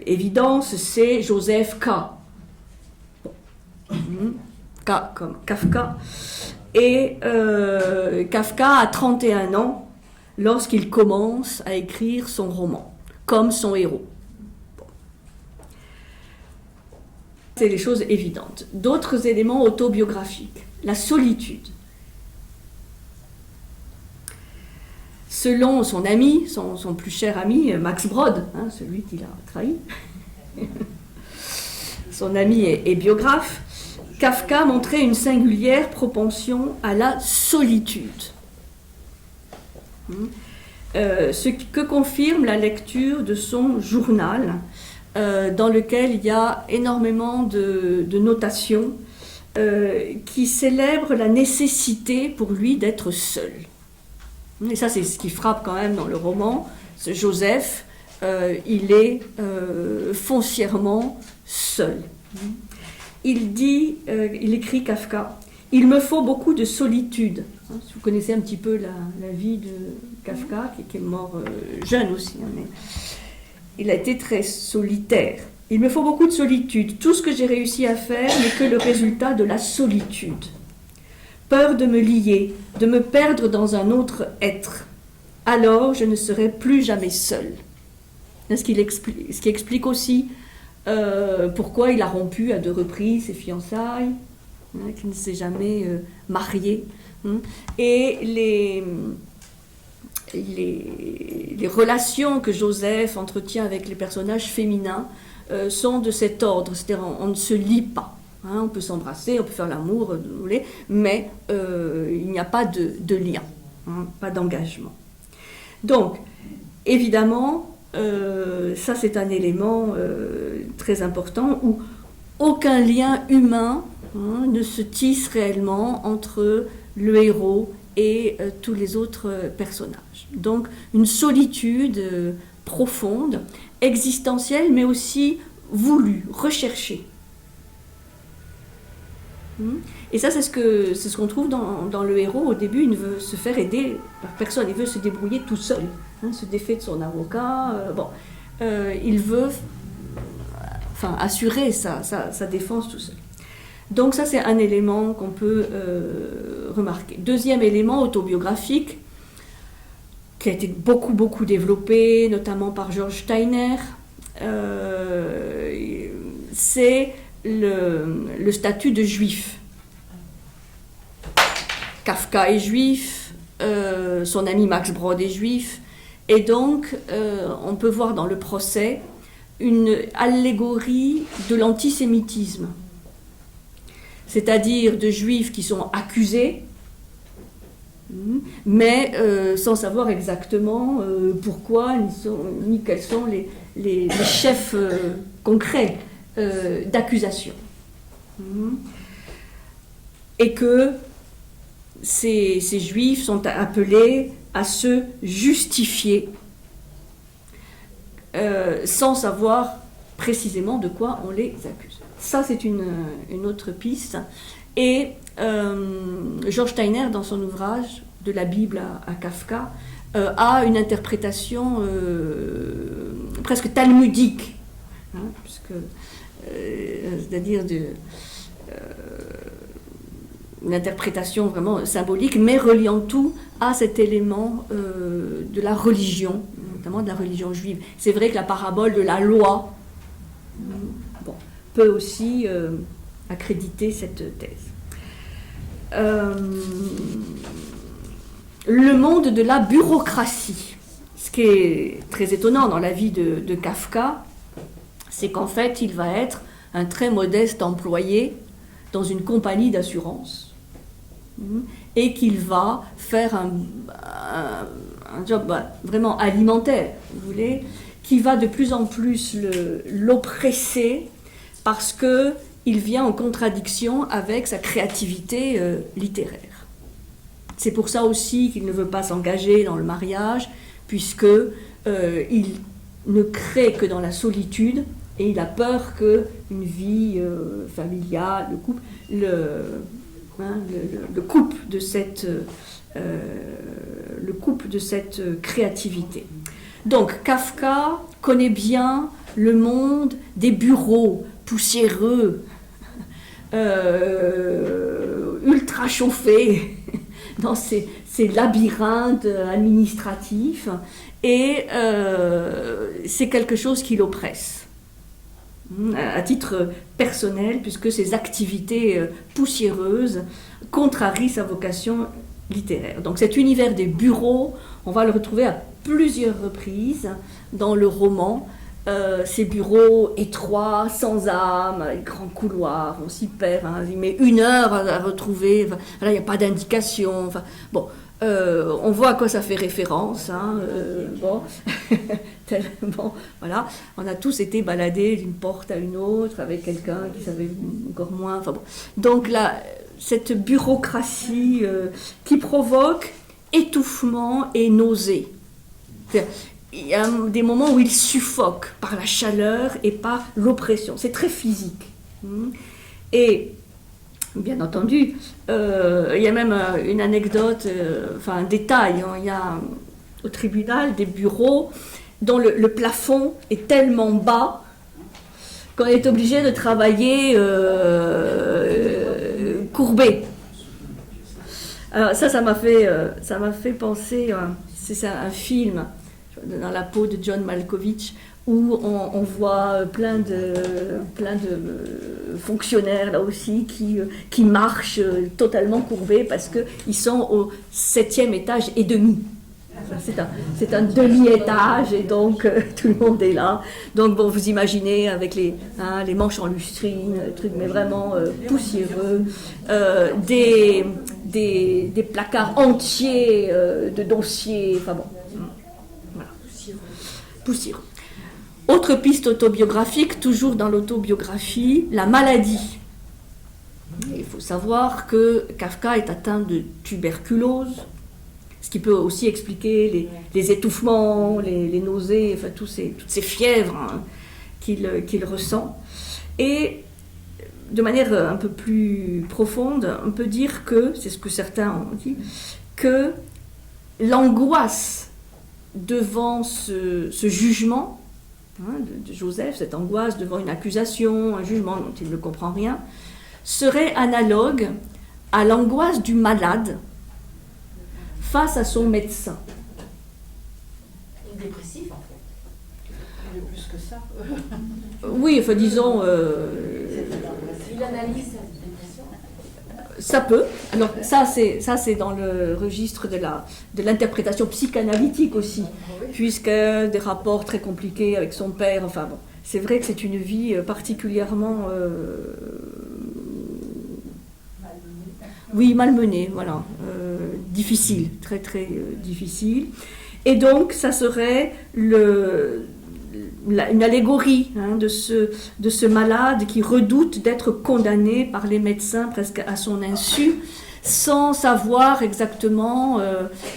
évidence, c'est Joseph K. K comme Kafka. Et Kafka a 31 ans lorsqu'il commence à écrire son roman, comme son héros. Bon. C'est les choses évidentes. D'autres éléments autobiographiques. La solitude. Selon son ami, son plus cher ami, Max Brod, celui qu'il a trahi, son ami et biographe, Kafka montrait une singulière propension à la solitude. Ce que confirme la lecture de son journal, dans lequel il y a énormément de notations qui célèbrent la nécessité pour lui d'être seul. Et ça, c'est ce qui frappe quand même dans le roman. Ce Joseph, il est foncièrement seul. Il écrit Kafka, « Il me faut beaucoup de solitude ». Si vous connaissez un petit peu la vie de Kafka, qui est mort jeune aussi, mais il a été très solitaire. « Il me faut beaucoup de solitude. Tout ce que j'ai réussi à faire n'est que le résultat de la solitude. Peur de me lier, de me perdre dans un autre être. Alors je ne serai plus jamais seul. » Ce qui explique aussi pourquoi il a rompu à 2 reprises ses fiançailles, qu'il ne s'est jamais marié. Et les relations que Joseph entretient avec les personnages féminins sont de cet ordre, c'est-à-dire on ne se lie pas. On peut s'embrasser, on peut faire l'amour, mais il n'y a pas de lien, pas d'engagement. Donc, évidemment, ça c'est un élément très important où aucun lien humain ne se tisse réellement entre le héros et tous les autres personnages. Donc une solitude profonde, existentielle, mais aussi voulue, recherchée. Et ça, c'est ce qu'on trouve dans le héros. Au début, il ne veut se faire aider par personne, il veut se débrouiller tout seul, se défait de son avocat. Il veut assurer sa défense tout seul. Donc ça, c'est un élément qu'on peut remarquer. Deuxième élément autobiographique, qui a été beaucoup développé, notamment par George Steiner, c'est le statut de juif. Kafka est juif, son ami Max Brod est juif, et donc on peut voir dans le procès une allégorie de l'antisémitisme, c'est-à-dire de juifs qui sont accusés, mais sans savoir exactement pourquoi, ni quels sont les chefs concrets d'accusation. Et que ces juifs sont appelés à se justifier sans savoir précisément de quoi on les accuse. Ça, c'est une autre piste. Et George Steiner, dans son ouvrage de la Bible à Kafka, a une interprétation presque talmudique, hein, puisque, c'est-à-dire une interprétation vraiment symbolique, mais reliant tout à cet élément de la religion, notamment de la religion juive. C'est vrai que la parabole de la loi peut aussi accréditer cette thèse. Le monde de la bureaucratie. Ce qui est très étonnant dans la vie de Kafka, c'est qu'en fait, il va être un très modeste employé dans une compagnie d'assurance et qu'il va faire un job vraiment alimentaire, vous voulez, qui va de plus en plus l'oppresser parce qu'il vient en contradiction avec sa créativité littéraire. C'est pour ça aussi qu'il ne veut pas s'engager dans le mariage, puisque il ne crée que dans la solitude, et il a peur qu'une vie familiale, le coupe de cette créativité. Donc Kafka connaît bien le monde des bureaux poussiéreux, ultra chauffés, dans ces labyrinthes administratifs, et c'est quelque chose qui l'oppresse à titre personnel, puisque ces activités poussiéreuses contrarient sa vocation littéraire. Donc cet univers des bureaux, on va le retrouver à plusieurs reprises dans le roman. Ces bureaux étroits, sans âme, avec grands couloirs, on s'y perd, hein, il met 1 heure à retrouver, enfin, là il n'y a pas d'indication, enfin, bon, on voit à quoi ça fait référence, hein, bon, voilà, on a tous été baladés d'une porte à une autre avec quelqu'un qui savait encore moins, enfin bon, donc là, cette bureaucratie qui provoque étouffement et nausée. Il y a des moments où il suffoque par la chaleur et par l'oppression. C'est très physique. Et, bien entendu, il y a même une anecdote, enfin un détail. Il y a au tribunal des bureaux dont le plafond est tellement bas qu'on est obligé de travailler courbé. Alors ça m'a fait penser, c'est un film dans la peau de John Malkovich, où on voit plein de fonctionnaires là aussi qui marchent totalement courbés parce qu'ils sont au 7e étage et demi. C'est un demi-étage et donc tout le monde est là. Donc bon, vous imaginez avec les manches en lustrine, trucs mais vraiment poussiéreux, des placards entiers de dossiers, enfin bon. Poussiéreux. Autre piste autobiographique, toujours dans l'autobiographie, la maladie. Il faut savoir que Kafka est atteint de tuberculose, ce qui peut aussi expliquer les étouffements, les nausées, enfin toutes ces fièvres qu'il ressent. Et de manière un peu plus profonde, on peut dire que, c'est ce que certains ont dit, que l'angoisse devant ce jugement de Joseph, cette angoisse devant une accusation, un jugement dont il ne comprend rien, serait analogue à l'angoisse du malade face à son médecin. Il est dépressif en fait. Il est plus que ça. Oui, enfin disons... Il analyse sa dépression. Ça peut. Alors ça c'est dans le registre de l'interprétation psychanalytique aussi, puisque des rapports très compliqués avec son père. Enfin bon, c'est vrai que c'est une vie particulièrement malmenée, voilà, difficile, très très difficile. Et donc ça serait une allégorie de ce malade qui redoute d'être condamné par les médecins presque à son insu, sans savoir exactement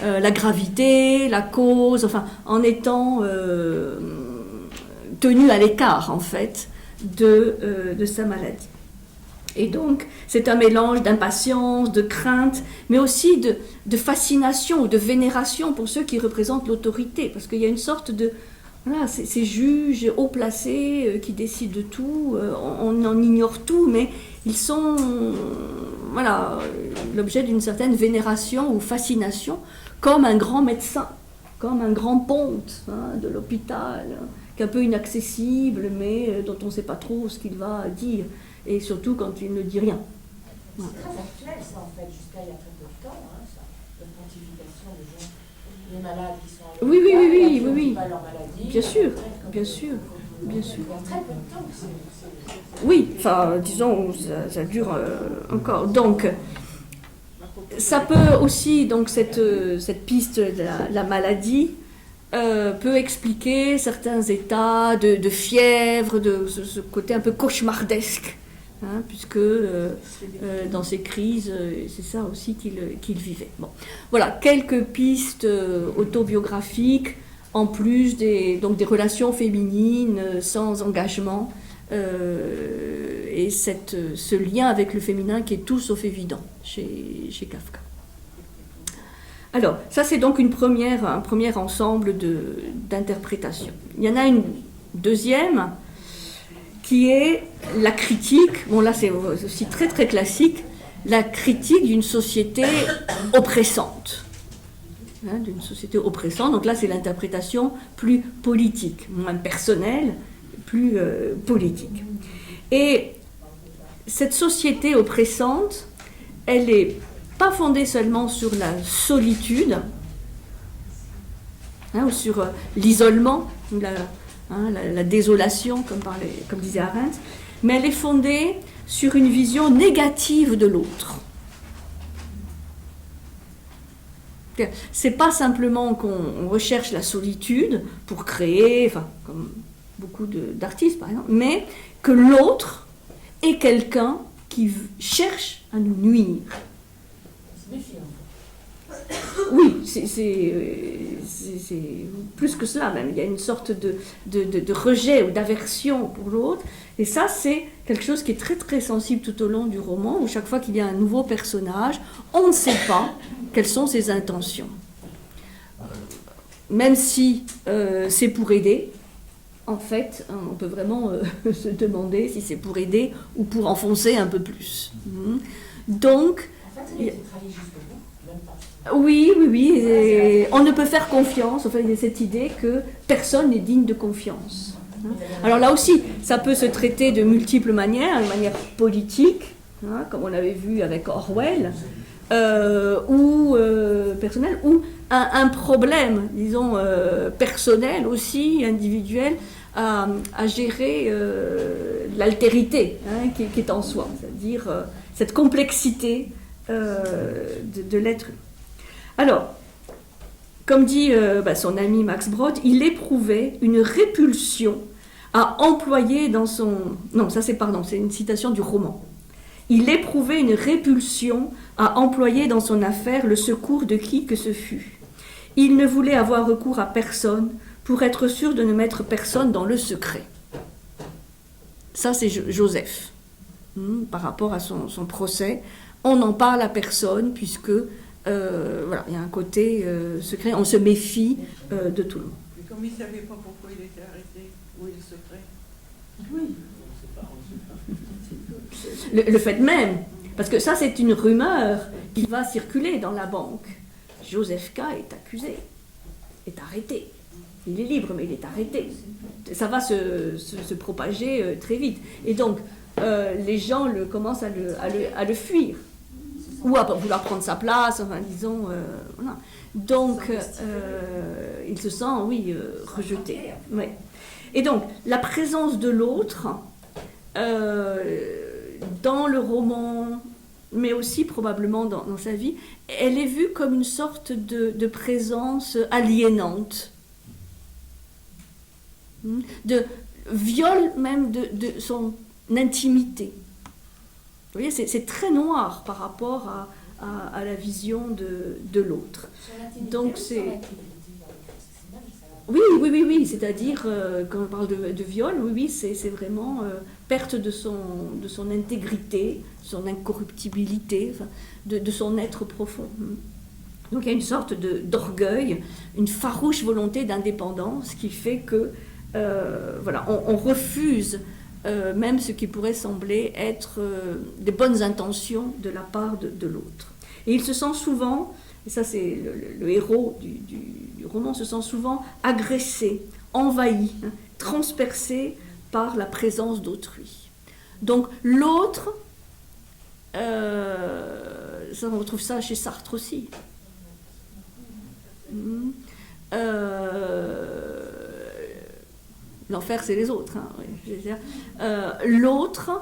la gravité, la cause, enfin en étant tenu à l'écart en fait de sa maladie. Et donc, c'est un mélange d'impatience, de crainte, mais aussi de fascination ou de vénération pour ceux qui représentent l'autorité. Parce qu'il y a une sorte de... Voilà, ces juges haut placés qui décident de tout, on en ignore tout, mais ils sont voilà, l'objet d'une certaine vénération ou fascination, comme un grand médecin, comme un grand ponte de l'hôpital, qui est un peu inaccessible, mais dont on ne sait pas trop ce qu'il va dire. Et surtout quand il ne dit rien. C'est très actuel ça en fait, jusqu'à il y a très peu de temps, ça. La pontification des gens, les malades qui sont à Oui, oui. Pas leur maladie, bien sûr, bien sûr. Il y a très peu de temps que c'est... Oui, enfin, disons, ça dure encore. Donc, ça peut aussi, donc cette piste de la maladie, peut expliquer certains états de fièvre, de ce côté un peu cauchemardesque. Puisque dans ces crises, c'est ça aussi qu'il vivait. Bon. Voilà, quelques pistes autobiographiques, en plus des relations féminines sans engagement, et ce lien avec le féminin qui est tout sauf évident chez Kafka. Alors, ça c'est donc un premier ensemble d'interprétations. Il y en a une deuxième, qui est la critique, bon là c'est aussi très très classique, la critique d'une société oppressante. D'une société oppressante, donc là c'est l'interprétation plus politique, moins personnelle, plus politique. Et cette société oppressante, elle n'est pas fondée seulement sur la solitude, ou sur l'isolement, la désolation, comme disait Arendt, mais elle est fondée sur une vision négative de l'autre. C'est pas simplement qu'on recherche la solitude pour créer, comme beaucoup d'artistes par exemple, mais que l'autre est quelqu'un qui cherche à nous nuire. C'est méfiant. Oui, c'est plus que cela même. Il y a une sorte de rejet ou d'aversion pour l'autre. Et ça, c'est quelque chose qui est très très sensible tout au long du roman, où chaque fois qu'il y a un nouveau personnage, on ne sait pas quelles sont ses intentions. Même si c'est pour aider, en fait, on peut vraiment se demander si c'est pour aider ou pour enfoncer un peu plus. Donc... En fait, il a été trahi jusqu'au bout, même pas. Oui, et on ne peut faire confiance, enfin il y a cette idée que personne n'est digne de confiance. Alors là aussi, ça peut se traiter de multiples manières, de manière politique, comme on avait vu avec Orwell, ou personnel, ou un problème, disons, personnel aussi, individuel, à gérer l'altérité qui est en soi, c'est-à-dire cette complexité de l'être humain. Alors, comme dit son ami Max Brod, il éprouvait une répulsion à employer dans son... Non, ça c'est une citation du roman. Il éprouvait une répulsion à employer dans son affaire le secours de qui que ce fût. Il ne voulait avoir recours à personne pour être sûr de ne mettre personne dans le secret. Ça c'est Joseph. Par rapport à son procès, on n'en parle à personne puisque... il y a un côté secret, on se méfie de tout le monde. Mais comme il ne savait pas pourquoi il était arrêté, où est le secret? Oui. Le fait même, parce que ça c'est une rumeur qui va circuler dans la banque. Joseph K. est accusé, est arrêté. Il est libre, mais il est arrêté. Ça va se propager très vite. Et donc, les gens commencent à le fuir. Ou à vouloir prendre sa place, disons, voilà. Donc, il se sent, rejeté. Ouais. Et donc, la présence de l'autre, dans le roman, mais aussi probablement dans sa vie, elle est vue comme une sorte de présence aliénante, de viol même de son intimité. Vous voyez, c'est très noir par rapport à la vision de l'autre. Donc c'est... Oui, c'est-à-dire, quand on parle de viol, oui, c'est vraiment perte de son intégrité, son incorruptibilité, enfin, de son être profond. Donc il y a une sorte d'orgueil, une farouche volonté d'indépendance qui fait que, voilà, on refuse même ce qui pourrait sembler être des bonnes intentions de la part de l'autre. Et il se sent souvent, et ça c'est le héros du roman, se sent souvent agressé, envahi, transpercé par la présence d'autrui. Donc l'autre, ça, on retrouve ça chez Sartre aussi. L'enfer, c'est les autres. Hein, oui, je veux dire. L'autre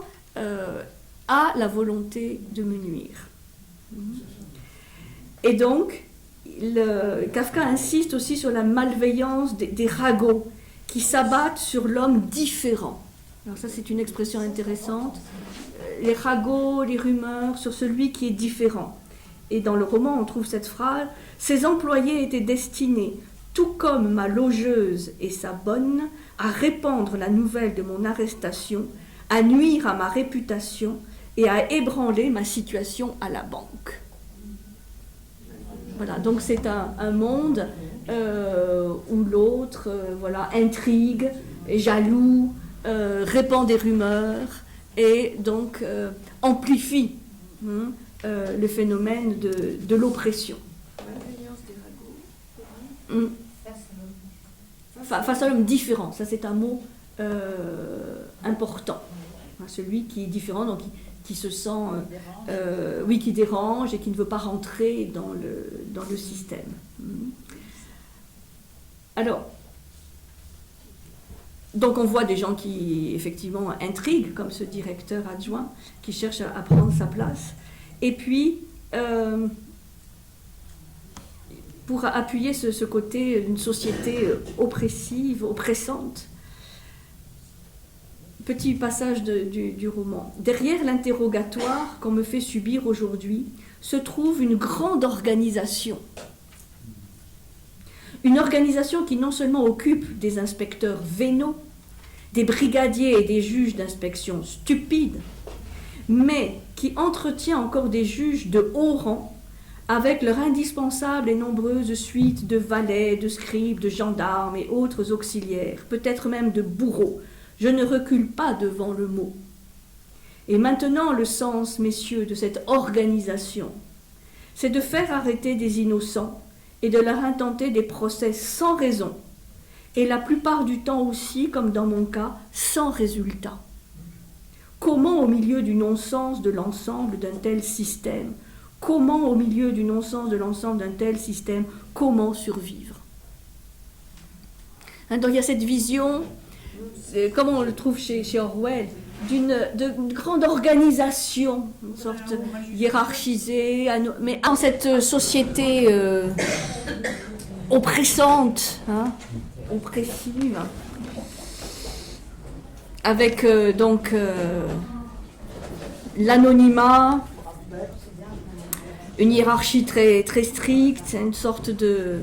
a la volonté de me nuire. Et donc, Kafka insiste aussi sur la malveillance des ragots qui s'abattent sur l'homme différent. Alors ça, c'est une expression intéressante. Les ragots, les rumeurs sur celui qui est différent. Et dans le roman, on trouve cette phrase « Ces employés étaient destinés, tout comme ma logeuse et sa bonne, à répandre la nouvelle de mon arrestation, à nuire à ma réputation et à ébranler ma situation à la banque. » Voilà, donc c'est un monde où l'autre voilà, intrigue, est jaloux, répand des rumeurs et donc amplifie le phénomène de l'oppression. Face à l'homme différent, ça c'est un mot important. Celui qui est différent, donc qui se sent, oui, qui dérange et qui ne veut pas rentrer dans le système. Alors, donc on voit des gens qui effectivement intriguent, comme ce directeur adjoint qui cherche à prendre sa place. Et puis, pour appuyer ce côté d'une société oppressive, oppressante, petit passage du roman. Derrière l'interrogatoire qu'on me fait subir aujourd'hui se trouve une grande organisation. Une organisation qui non seulement occupe des inspecteurs vénaux, des brigadiers et des juges d'inspection stupides, mais qui entretient encore des juges de haut rang avec leur indispensable et nombreuse suite de valets, de scribes, de gendarmes et autres auxiliaires, peut-être même de bourreaux. Je ne recule pas devant le mot. Et maintenant, le sens, messieurs, de cette organisation, c'est de faire arrêter des innocents et de leur intenter des procès sans raison, et la plupart du temps aussi, comme dans mon cas, sans résultat. Comment, au milieu du non-sens de l'ensemble d'un tel système, comment, au milieu du non-sens de l'ensemble d'un tel système, comment survivre? Donc il y a cette vision, comme on le trouve chez Orwell, de grande organisation, une sorte hiérarchisée, mais en cette société oppressante, oppressive, avec donc l'anonymat, une hiérarchie très, très stricte, une sorte de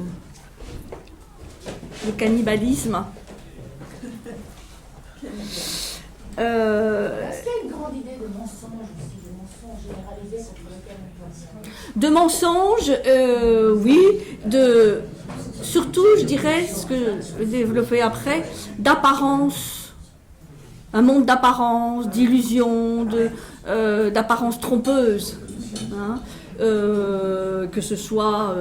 cannibalisme. Est-ce qu'il y a une grande idée de mensonge aussi, de mensonge généralisé contre lequel on peut... De mensonge, oui, surtout, je dirais, ce que je vais développer après, d'apparence, un monde d'apparence, d'illusion, d'apparence trompeuse, que ce soit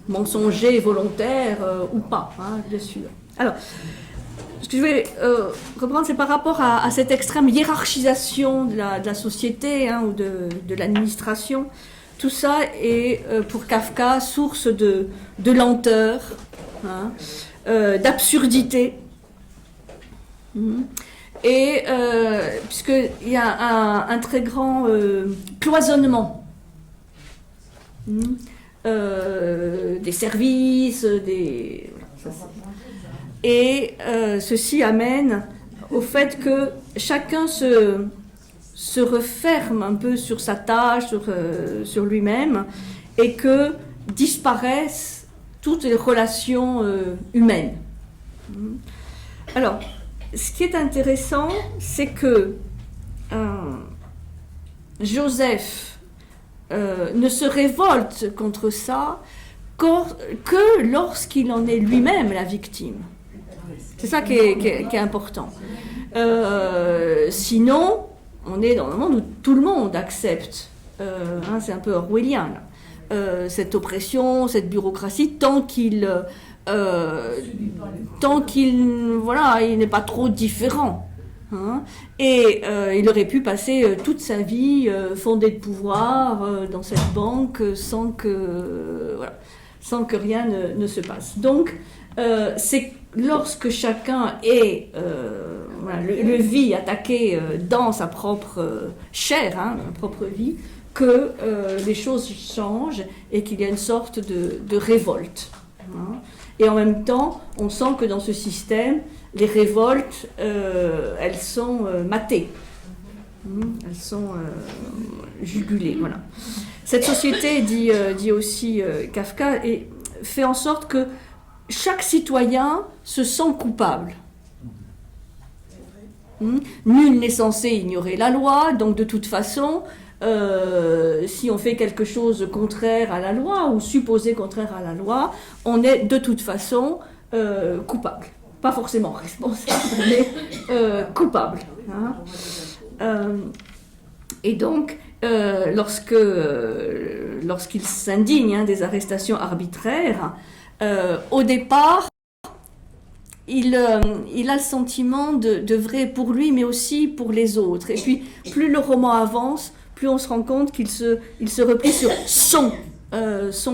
mensonger, volontaire ou pas, bien sûr. Alors, ce que je vais reprendre, c'est par rapport à cette extrême hiérarchisation de la société ou de l'administration. Tout ça est, pour Kafka, source de lenteur, d'absurdité. Et puisqu'il y a un très grand cloisonnement des services, et ceci amène au fait que chacun se referme un peu sur sa tâche, sur lui-même, et que disparaissent toutes les relations humaines. Alors, ce qui est intéressant, c'est que Joseph ne se révolte contre ça que lorsqu'il en est lui-même la victime. C'est ça qui est important. Sinon, on est dans un monde où tout le monde accepte. C'est un peu orwellien, là. Cette oppression, cette bureaucratie, tant qu'il il n'est pas trop différent. Et il aurait pu passer toute sa vie fondé de pouvoir dans cette banque sans que rien ne se passe. Donc, c'est lorsque chacun est le vit attaqué dans sa propre chair, sa propre vie, que les choses changent et qu'il y a une sorte de révolte. Et en même temps, on sent que dans ce système, les révoltes, elles sont matées. Elles sont jugulées. Voilà. Cette société, dit aussi Kafka, fait en sorte que chaque citoyen se sent coupable. Nul n'est censé ignorer la loi, donc de toute façon, si on fait quelque chose contraire à la loi ou supposé contraire à la loi, on est de toute façon coupable. Pas forcément responsable, mais coupable. Et donc, lorsqu'il s'indigne des arrestations arbitraires, au départ, il a le sentiment de vrai pour lui, mais aussi pour les autres. Et puis, plus le roman avance, plus on se rend compte qu'il se replie sur son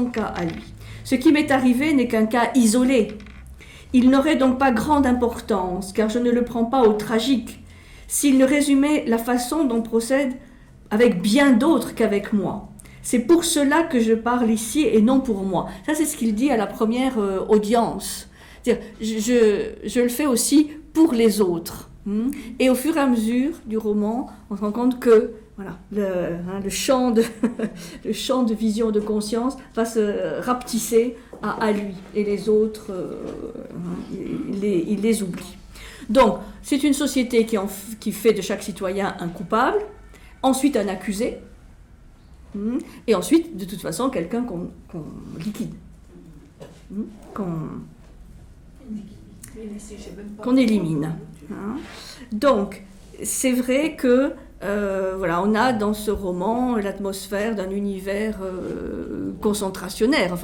cas à lui. Ce qui m'est arrivé n'est qu'un cas isolé. Il n'aurait donc pas grande importance, car je ne le prends pas au tragique, s'il ne résumait la façon dont procède avec bien d'autres qu'avec moi. C'est pour cela que je parle ici et non pour moi. Ça, c'est ce qu'il dit à la première audience. C'est-à-dire, je le fais aussi pour les autres. Et au fur et à mesure du roman, on se rend compte que le champ de vision de conscience va se rapetisser à lui. Et les autres, il les oublie. Donc, c'est une société qui fait de chaque citoyen un coupable, ensuite un accusé, et ensuite, de toute façon, quelqu'un qu'on liquide, qu'on élimine. Donc, c'est vrai que on a dans ce roman l'atmosphère d'un univers concentrationnaire,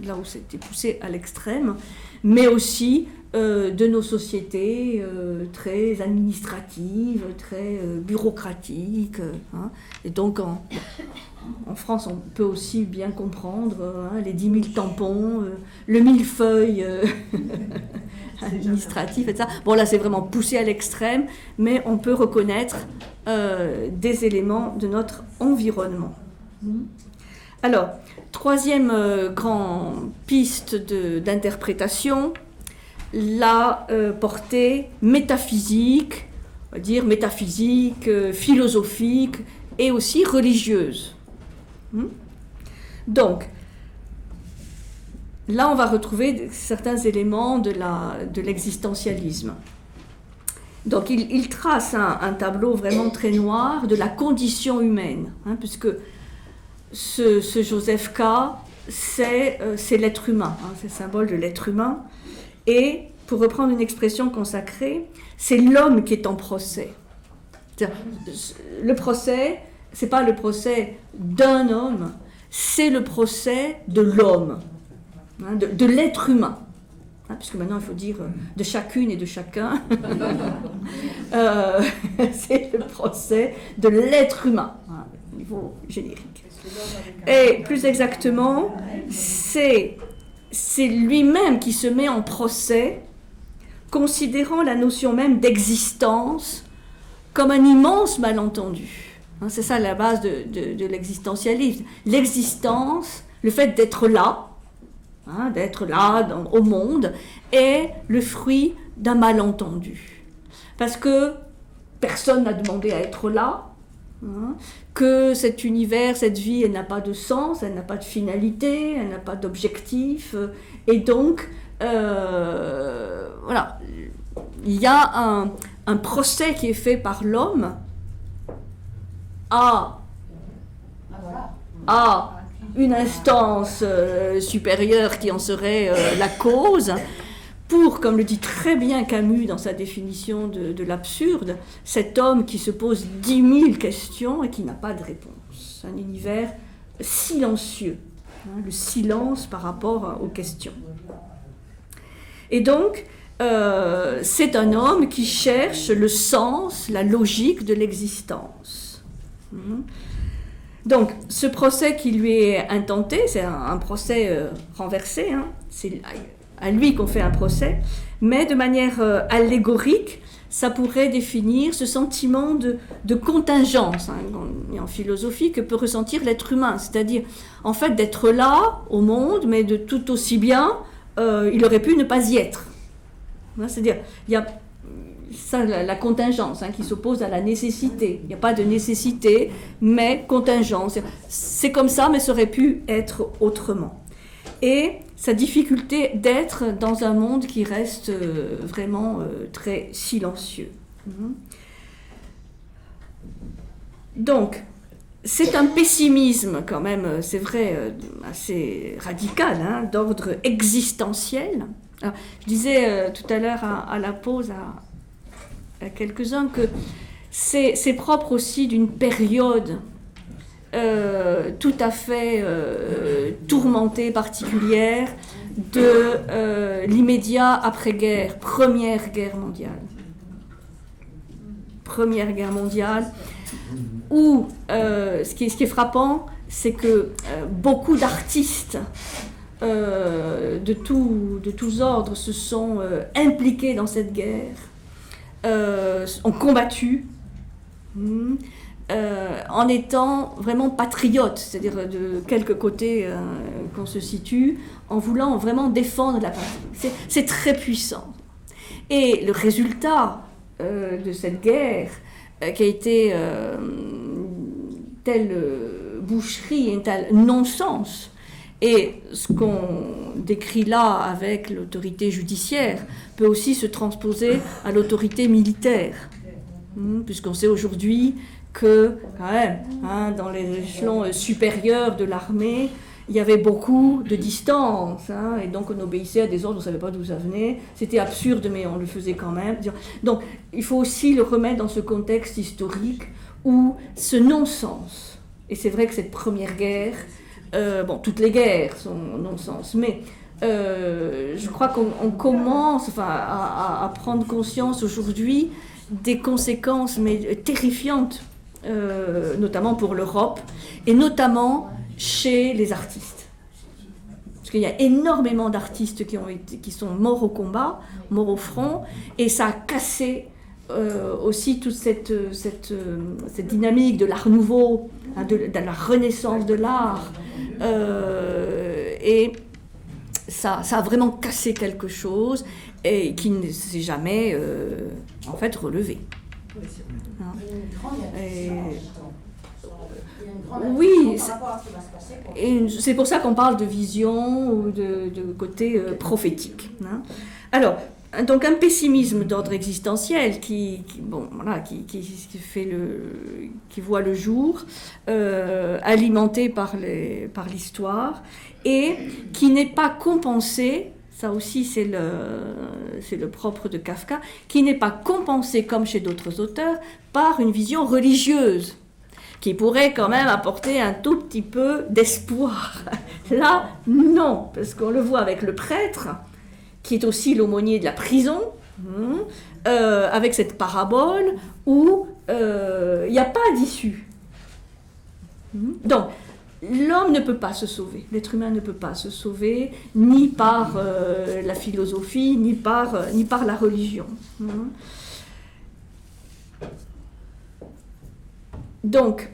là où c'était poussé à l'extrême, mais aussi de nos sociétés très administratives, très bureaucratiques. Et donc en France, on peut aussi bien comprendre les 10 000 tampons, le millefeuille administratif, etc. Bon, là, c'est vraiment poussé à l'extrême, mais on peut reconnaître des éléments de notre environnement. Alors, troisième grande piste d'interprétation, la portée métaphysique, on va dire métaphysique, philosophique et aussi religieuse. Donc, là, on va retrouver certains éléments de l'existentialisme. Donc, il trace un tableau vraiment très noir de la condition humaine, puisque ce Joseph K, c'est l'être humain, c'est le symbole de l'être humain. Et, pour reprendre une expression consacrée, c'est l'homme qui est en procès. Le procès, c'est pas le procès d'un homme, c'est le procès de l'homme, de l'être humain. Puisque maintenant il faut dire de chacune et de chacun. C'est le procès de l'être humain, au niveau générique. Et plus exactement, c'est lui-même qui se met en procès, considérant la notion même d'existence comme un immense malentendu. C'est ça la base de l'existentialisme. L'existence, le fait d'être là au monde, est le fruit d'un malentendu. Parce que personne n'a demandé à être là, que cet univers, cette vie, elle n'a pas de sens, elle n'a pas de finalité, elle n'a pas d'objectif, et donc voilà, il y a un procès qui est fait par l'homme à une instance supérieure qui en serait la cause, pour, comme le dit très bien Camus dans sa définition de l'absurde, cet homme qui se pose 10 000 questions et qui n'a pas de réponse. Un univers silencieux, hein, le silence par rapport aux questions. Et donc, c'est un homme qui cherche le sens, la logique de l'existence. Donc, ce procès qui lui est intenté, c'est un procès renversé, hein, c'est à lui qu'on fait un procès, mais de manière allégorique, ça pourrait définir ce sentiment de contingence, hein, en philosophie, que peut ressentir l'être humain, c'est-à-dire, en fait, d'être là, au monde, mais de tout aussi bien, il aurait pu ne pas y être. C'est-à-dire, il y a ça, la contingence, hein, qui s'oppose à la nécessité. Il n'y a pas de nécessité, mais contingence. C'est comme ça, mais ça aurait pu être autrement. Et sa difficulté d'être dans un monde qui reste vraiment très silencieux. Donc, c'est un pessimisme quand même, c'est vrai, assez radical, hein, d'ordre existentiel. Alors, je disais tout à l'heure à la pause à quelques-uns que c'est propre aussi d'une période tout à fait tourmentée, particulière, de l'immédiat après-guerre, Première Guerre mondiale. Première Guerre mondiale, où ce qui est frappant, c'est que beaucoup d'artistes de tous ordres se sont impliqués dans cette guerre, ont combattu, en étant vraiment patriotes, c'est-à-dire de quelque côté qu'on se situe, en voulant vraiment défendre la patrie. C'est très puissant. Et le résultat de cette guerre, qui a été telle boucherie, un tel non-sens, et ce qu'on décrit là avec l'autorité judiciaire peut aussi se transposer à l'autorité militaire, puisqu'on sait aujourd'hui que, quand même, hein, dans les échelons supérieurs de l'armée, il y avait beaucoup de distance, hein, et donc on obéissait à des ordres, on ne savait pas d'où ça venait, c'était absurde, mais on le faisait quand même. Donc il faut aussi le remettre dans ce contexte historique où ce non-sens, et c'est vrai que cette première guerre, bon, toutes les guerres sont non-sens, mais je crois qu'on commence à prendre conscience aujourd'hui des conséquences mais terrifiantes, notamment pour l'Europe, et notamment chez les artistes. Parce qu'il y a énormément d'artistes qui sont morts au combat, morts au front, et ça a cassé aussi toute cette dynamique de l'art nouveau, hein, de la renaissance de l'art, et ça a vraiment cassé quelque chose et qui ne s'est jamais en fait relevé. Oui, c'est pour ça qu'on parle de vision ou de côté prophétique. Hein. Alors, donc un pessimisme d'ordre existentiel qui voit le jour, alimenté par l'histoire, et qui n'est pas compensé, ça aussi c'est le propre de Kafka, qui n'est pas compensé, comme chez d'autres auteurs, par une vision religieuse, qui pourrait quand même apporter un tout petit peu d'espoir. Là, non, parce qu'on le voit avec le prêtre, qui est aussi l'aumônier de la prison, avec cette parabole où il n'y a pas d'issue. Donc, l'homme ne peut pas se sauver, l'être humain ne peut pas se sauver, ni par la philosophie, ni par la religion. Donc,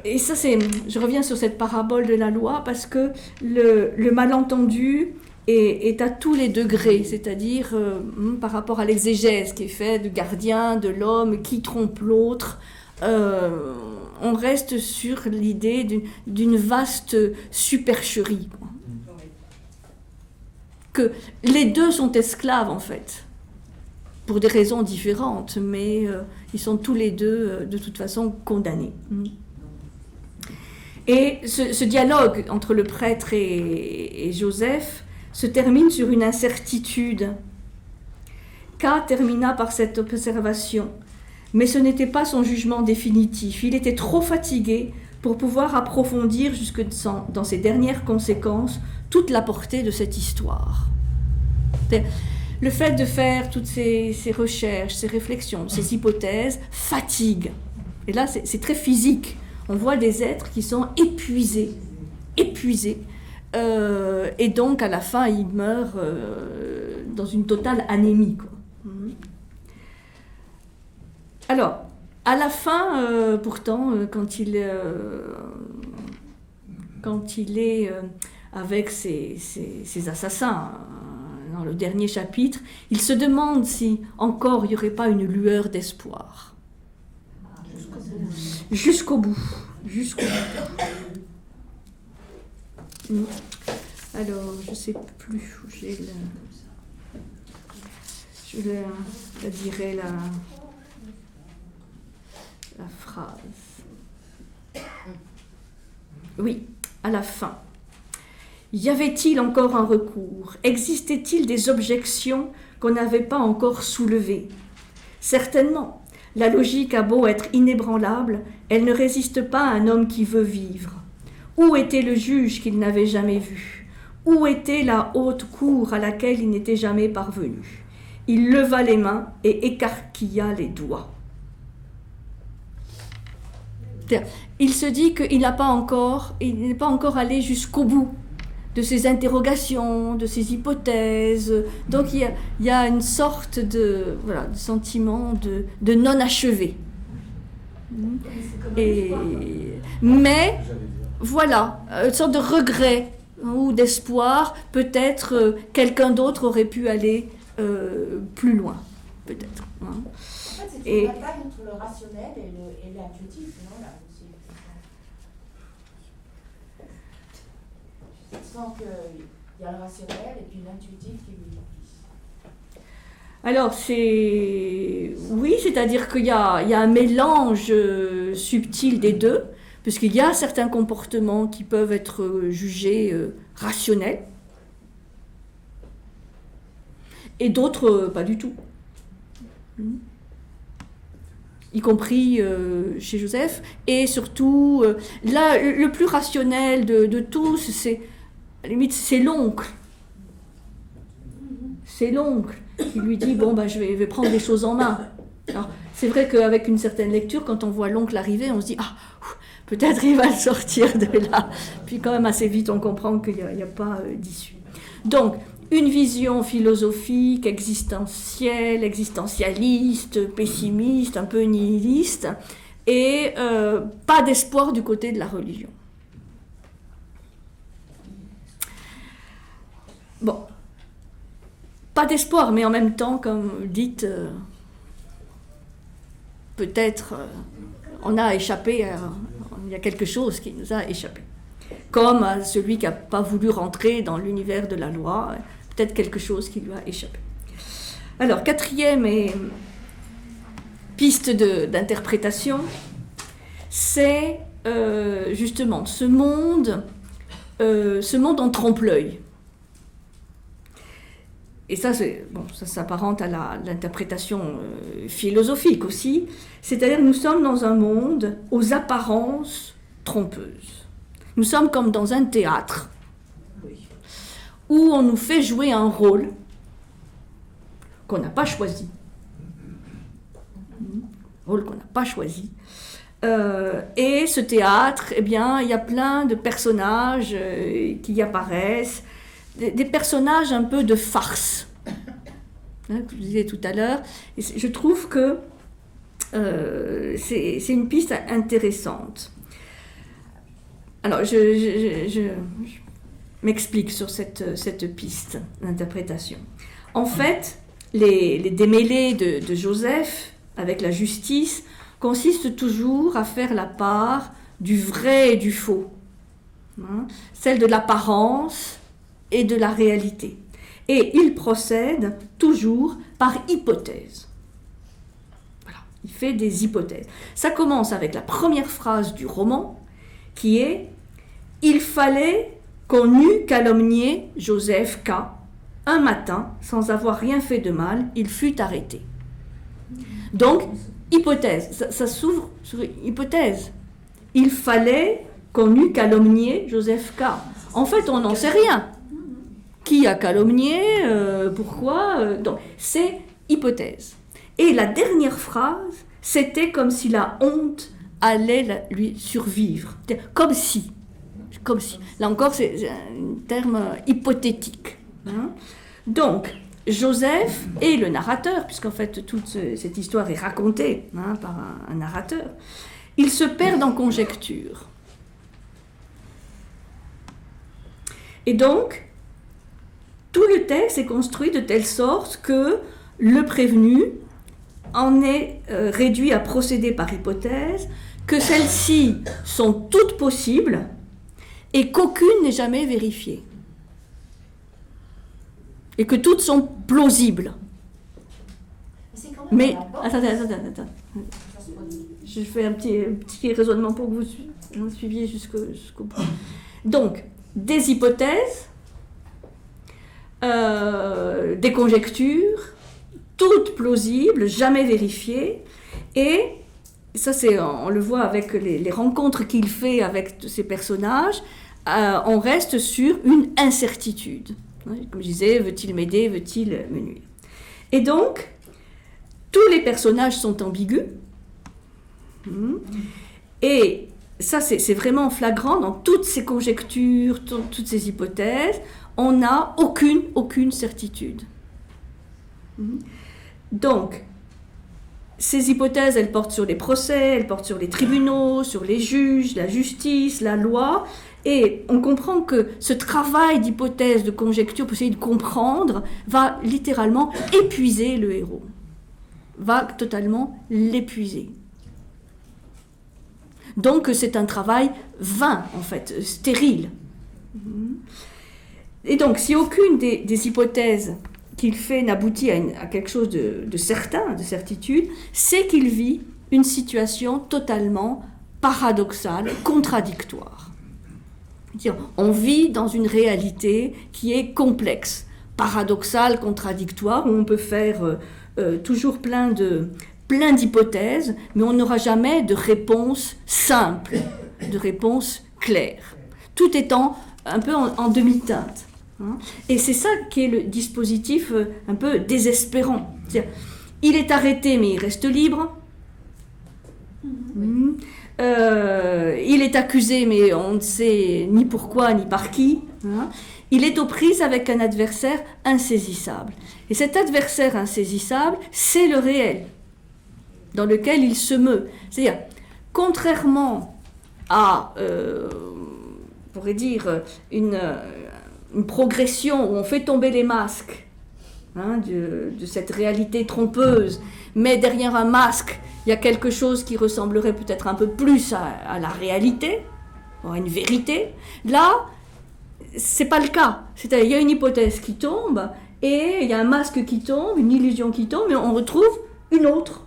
et ça je reviens sur cette parabole de la loi, parce que le malentendu est à tous les degrés, c'est-à-dire par rapport à l'exégèse qui est faite du gardien, de l'homme qui trompe l'autre, on reste sur l'idée d'une vaste supercherie, que les deux sont esclaves en fait, pour des raisons différentes, mais ils sont tous les deux de toute façon condamnés. Et ce dialogue entre le prêtre et Joseph se termine sur une incertitude. K termina par cette observation, mais ce n'était pas son jugement définitif. Il était trop fatigué pour pouvoir approfondir jusque dans ses dernières conséquences toute la portée de cette histoire. Le fait de faire toutes ces recherches, ces réflexions, ces hypothèses fatigue. Et là, c'est très physique. On voit des êtres qui sont épuisés. Et donc, à la fin, ils meurent dans une totale anémie, quoi. Alors, à la fin, pourtant, quand il est avec ses assassins, dans le dernier chapitre, il se demande si encore il n'y aurait pas une lueur d'espoir. Jusqu'au bout. Alors, je ne sais plus où j'ai je la dirai la phrase. Oui, à la fin. Y avait-il encore un recours? Existait-il des objections qu'on n'avait pas encore soulevées? Certainement. La logique a beau être inébranlable, elle ne résiste pas à un homme qui veut vivre. Où était le juge qu'il n'avait jamais vu? Où était la haute cour à laquelle il n'était jamais parvenu? Il leva les mains et écarquilla les doigts. Il se dit qu'il n'est pas encore allé jusqu'au bout de ses interrogations, de ses hypothèses. Donc il y a une sorte de sentiment de non-achevé. Mais voilà, une sorte de regret ou d'espoir. Peut-être quelqu'un d'autre aurait pu aller plus loin, peut-être. En fait, c'est une bataille entre le rationnel et l'intuitif, non, là aussi. Je sens qu'il y a le rationnel et puis l'intuitif qui lui glisse. Alors, oui, c'est-à-dire qu'il y a un mélange subtil des deux, puisqu'il y a certains comportements qui peuvent être jugés rationnels, et d'autres pas du tout. Y compris chez Joseph, et surtout, là, le plus rationnel de tous, c'est, à la limite, c'est l'oncle. C'est l'oncle qui lui dit, je vais prendre les choses en main. Alors, c'est vrai qu'avec une certaine lecture, quand on voit l'oncle arriver, on se dit, peut-être il va le sortir de là. Puis quand même, assez vite, on comprend qu'il n'y a pas d'issue. Donc, une vision philosophique, existentielle, existentialiste, pessimiste, un peu nihiliste, et pas d'espoir du côté de la religion. Bon, pas d'espoir, mais en même temps, comme vous dites, peut-être on a échappé, il y a quelque chose qui nous a échappé. Comme à celui qui n'a pas voulu rentrer dans l'univers de la loi, peut-être quelque chose qui lui a échappé. Alors, quatrième piste d'interprétation, c'est justement ce monde en trompe-l'œil. Et ça, ça s'apparente à l'interprétation philosophique aussi. C'est-à-dire que nous sommes dans un monde aux apparences trompeuses. Nous sommes comme dans un théâtre où on nous fait jouer un rôle qu'on n'a pas choisi. Rôle qu'on n'a pas choisi. Et ce théâtre, il y a plein de personnages qui y apparaissent, des personnages un peu de farce, que je disais tout à l'heure. Et je trouve que c'est une piste intéressante. Alors, je m'explique sur cette piste d'interprétation. En fait, les démêlés de Joseph avec la justice consistent toujours à faire la part du vrai et du faux, celle de l'apparence et de la réalité. Et il procède toujours par hypothèse. Voilà, il fait des hypothèses. Ça commence avec la première phrase du roman, qui est « Il fallait qu'on eût calomnié Joseph K. Un matin, sans avoir rien fait de mal, il fut arrêté. » Donc, hypothèse, ça s'ouvre sur hypothèse. Il fallait qu'on eût calomnié Joseph K. En fait, on n'en sait rien. Qui a calomnié, pourquoi donc, c'est hypothèse. Et la dernière phrase, c'était comme si la honte allait lui survivre. Comme si. Là encore, c'est un terme hypothétique. Hein. Donc, Joseph et le narrateur, puisqu'en fait toute cette histoire est racontée par un narrateur, ils se perdent en conjectures. Et donc, tout le texte est construit de telle sorte que le prévenu en est réduit à procéder par hypothèse, que celles-ci sont toutes possibles et qu'aucune n'est jamais vérifiée. Et que toutes sont plausibles. Mais, attendez. Je fais un petit raisonnement pour que vous suiviez jusqu'au bout. Donc, des hypothèses, des conjectures, toutes plausibles, jamais vérifiées, et ça on le voit avec les rencontres qu'il fait avec ces personnages, on reste sur une incertitude. Comme je disais, veut-il m'aider, veut-il me nuire? Et donc, tous les personnages sont ambigus, et ça c'est vraiment flagrant dans toutes ces conjectures, toutes ces hypothèses, on n'a aucune certitude. Donc, ces hypothèses, elles portent sur les procès, elles portent sur les tribunaux, sur les juges, la justice, la loi, et on comprend que ce travail d'hypothèse, de conjecture, pour essayer de comprendre, va littéralement épuiser le héros, va totalement l'épuiser. Donc c'est un travail vain, en fait, stérile. Et donc, si aucune des hypothèses qu'il fait n'aboutit à quelque chose de certain, de certitude, c'est qu'il vit une situation totalement paradoxale, contradictoire. On vit dans une réalité qui est complexe, paradoxale, contradictoire, où on peut faire toujours plein d'hypothèses, mais on n'aura jamais de réponse simple, de réponse claire. Tout étant un peu en demi-teinte. Et c'est ça qui est le dispositif un peu désespérant. C'est-à-dire, il est arrêté, mais il reste libre. Il est accusé, mais on ne sait ni pourquoi, ni par qui. Il est aux prises avec un adversaire insaisissable. Et cet adversaire insaisissable, c'est le réel, dans lequel il se meut. C'est-à-dire, contrairement à, on pourrait dire, une progression où on fait tomber les masques de cette réalité trompeuse, mais derrière un masque, il y a quelque chose qui ressemblerait peut-être un peu plus à la réalité, à une vérité. Là, c'est pas le cas. C'est-à-dire, il y a une hypothèse qui tombe, et il y a un masque qui tombe, une illusion qui tombe, mais on retrouve une autre.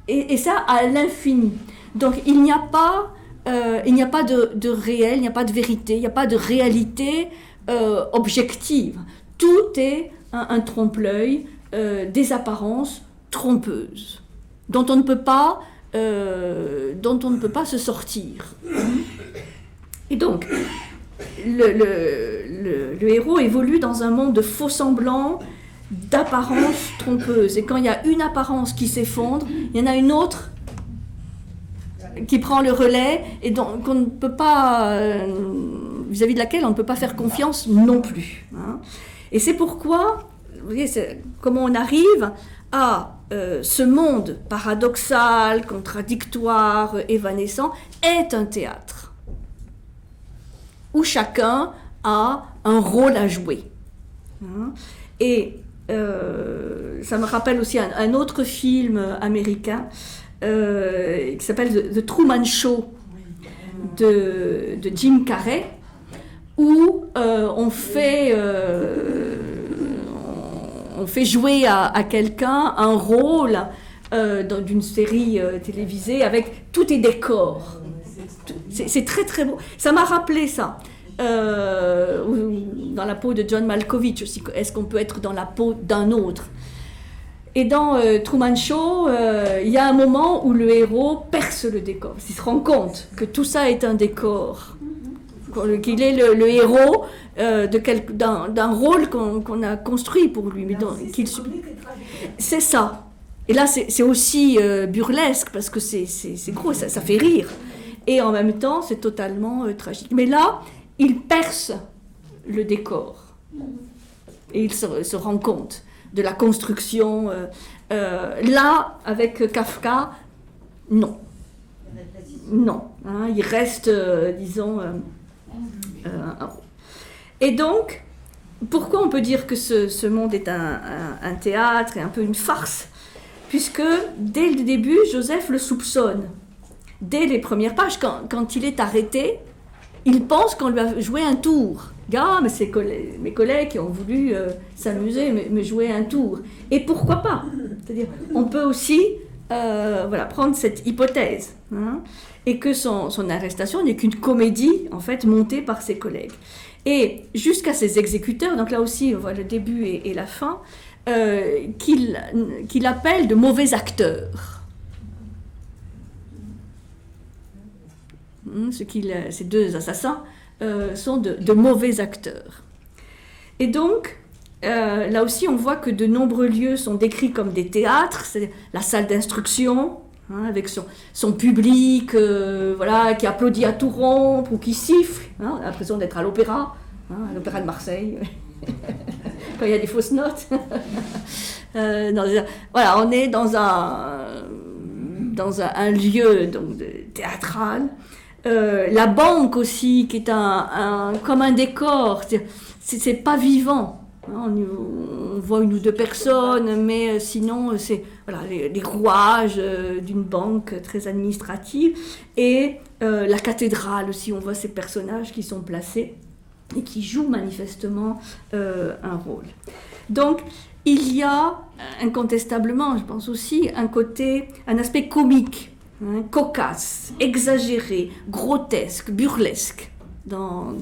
Et ça à l'infini. Donc, il n'y a pas de réel, il n'y a pas de vérité, il n'y a pas de réalité objective. Tout est un trompe-l'œil, des apparences trompeuses, dont on ne peut pas se sortir. Et donc, le héros évolue dans un monde de faux-semblants, d'apparences trompeuses. Et quand il y a une apparence qui s'effondre, il y en a une autre qui prend le relais et donc on ne peut pas, vis-à-vis de laquelle on ne peut pas faire confiance non plus. Et c'est pourquoi, vous voyez, comment on arrive à ce monde paradoxal, contradictoire, évanescent, est un théâtre où chacun a un rôle à jouer. Et ça me rappelle aussi un autre film américain qui s'appelle The Truman Show de Jim Carrey, où on fait on fait jouer à quelqu'un un rôle d'une série télévisée avec tout est décor. C'est très très beau. Ça m'a rappelé ça. Dans la peau de John Malkovich aussi. Est-ce qu'on peut être dans la peau d'un autre? Et dans Truman Show, il y a un moment où le héros perce le décor. Il se rend compte que tout ça est un décor. Qu'il est le héros d'un rôle qu'on a construit pour lui. Mais c'est ça. Et là, c'est aussi burlesque parce que c'est gros, ça fait rire. Et en même temps, c'est totalement tragique. Mais là, il perce le décor. Et il se rend compte de la construction. Là, avec Kafka, non. Non. Hein, il reste, disons, un rôle. Et donc, pourquoi on peut dire que ce monde est un théâtre et un peu une farce? Puisque, dès le début, Joseph le soupçonne. Dès les premières pages, quand il est arrêté, il pense qu'on lui a joué un tour. Mais mes collègues qui ont voulu s'amuser, me jouer un tour. Et pourquoi pas? C'est-à-dire, on peut aussi prendre cette hypothèse. Hein, et que son arrestation n'est qu'une comédie, en fait, montée par ses collègues. Et jusqu'à ses exécuteurs, donc là aussi, on voit le début et la fin, qu'il appelle de mauvais acteurs. Ces deux assassins sont de mauvais acteurs. Et donc, là aussi, on voit que de nombreux lieux sont décrits comme des théâtres. C'est la salle d'instruction, hein, avec son public qui applaudit à tout rompre ou qui siffle. Hein, on a l'impression d'être à l'opéra, hein, à l'opéra de Marseille, quand il y a des fausses notes. On est dans un lieu donc, théâtral. La banque aussi, qui est comme un décor, c'est pas vivant. Hein, on voit une ou deux personnes, mais sinon, c'est les rouages d'une banque très administrative. Et la cathédrale aussi, on voit ces personnages qui sont placés et qui jouent manifestement un rôle. Donc, il y a incontestablement, je pense aussi, un aspect comique. Hein, cocasse, exagéré, grotesque, burlesque dans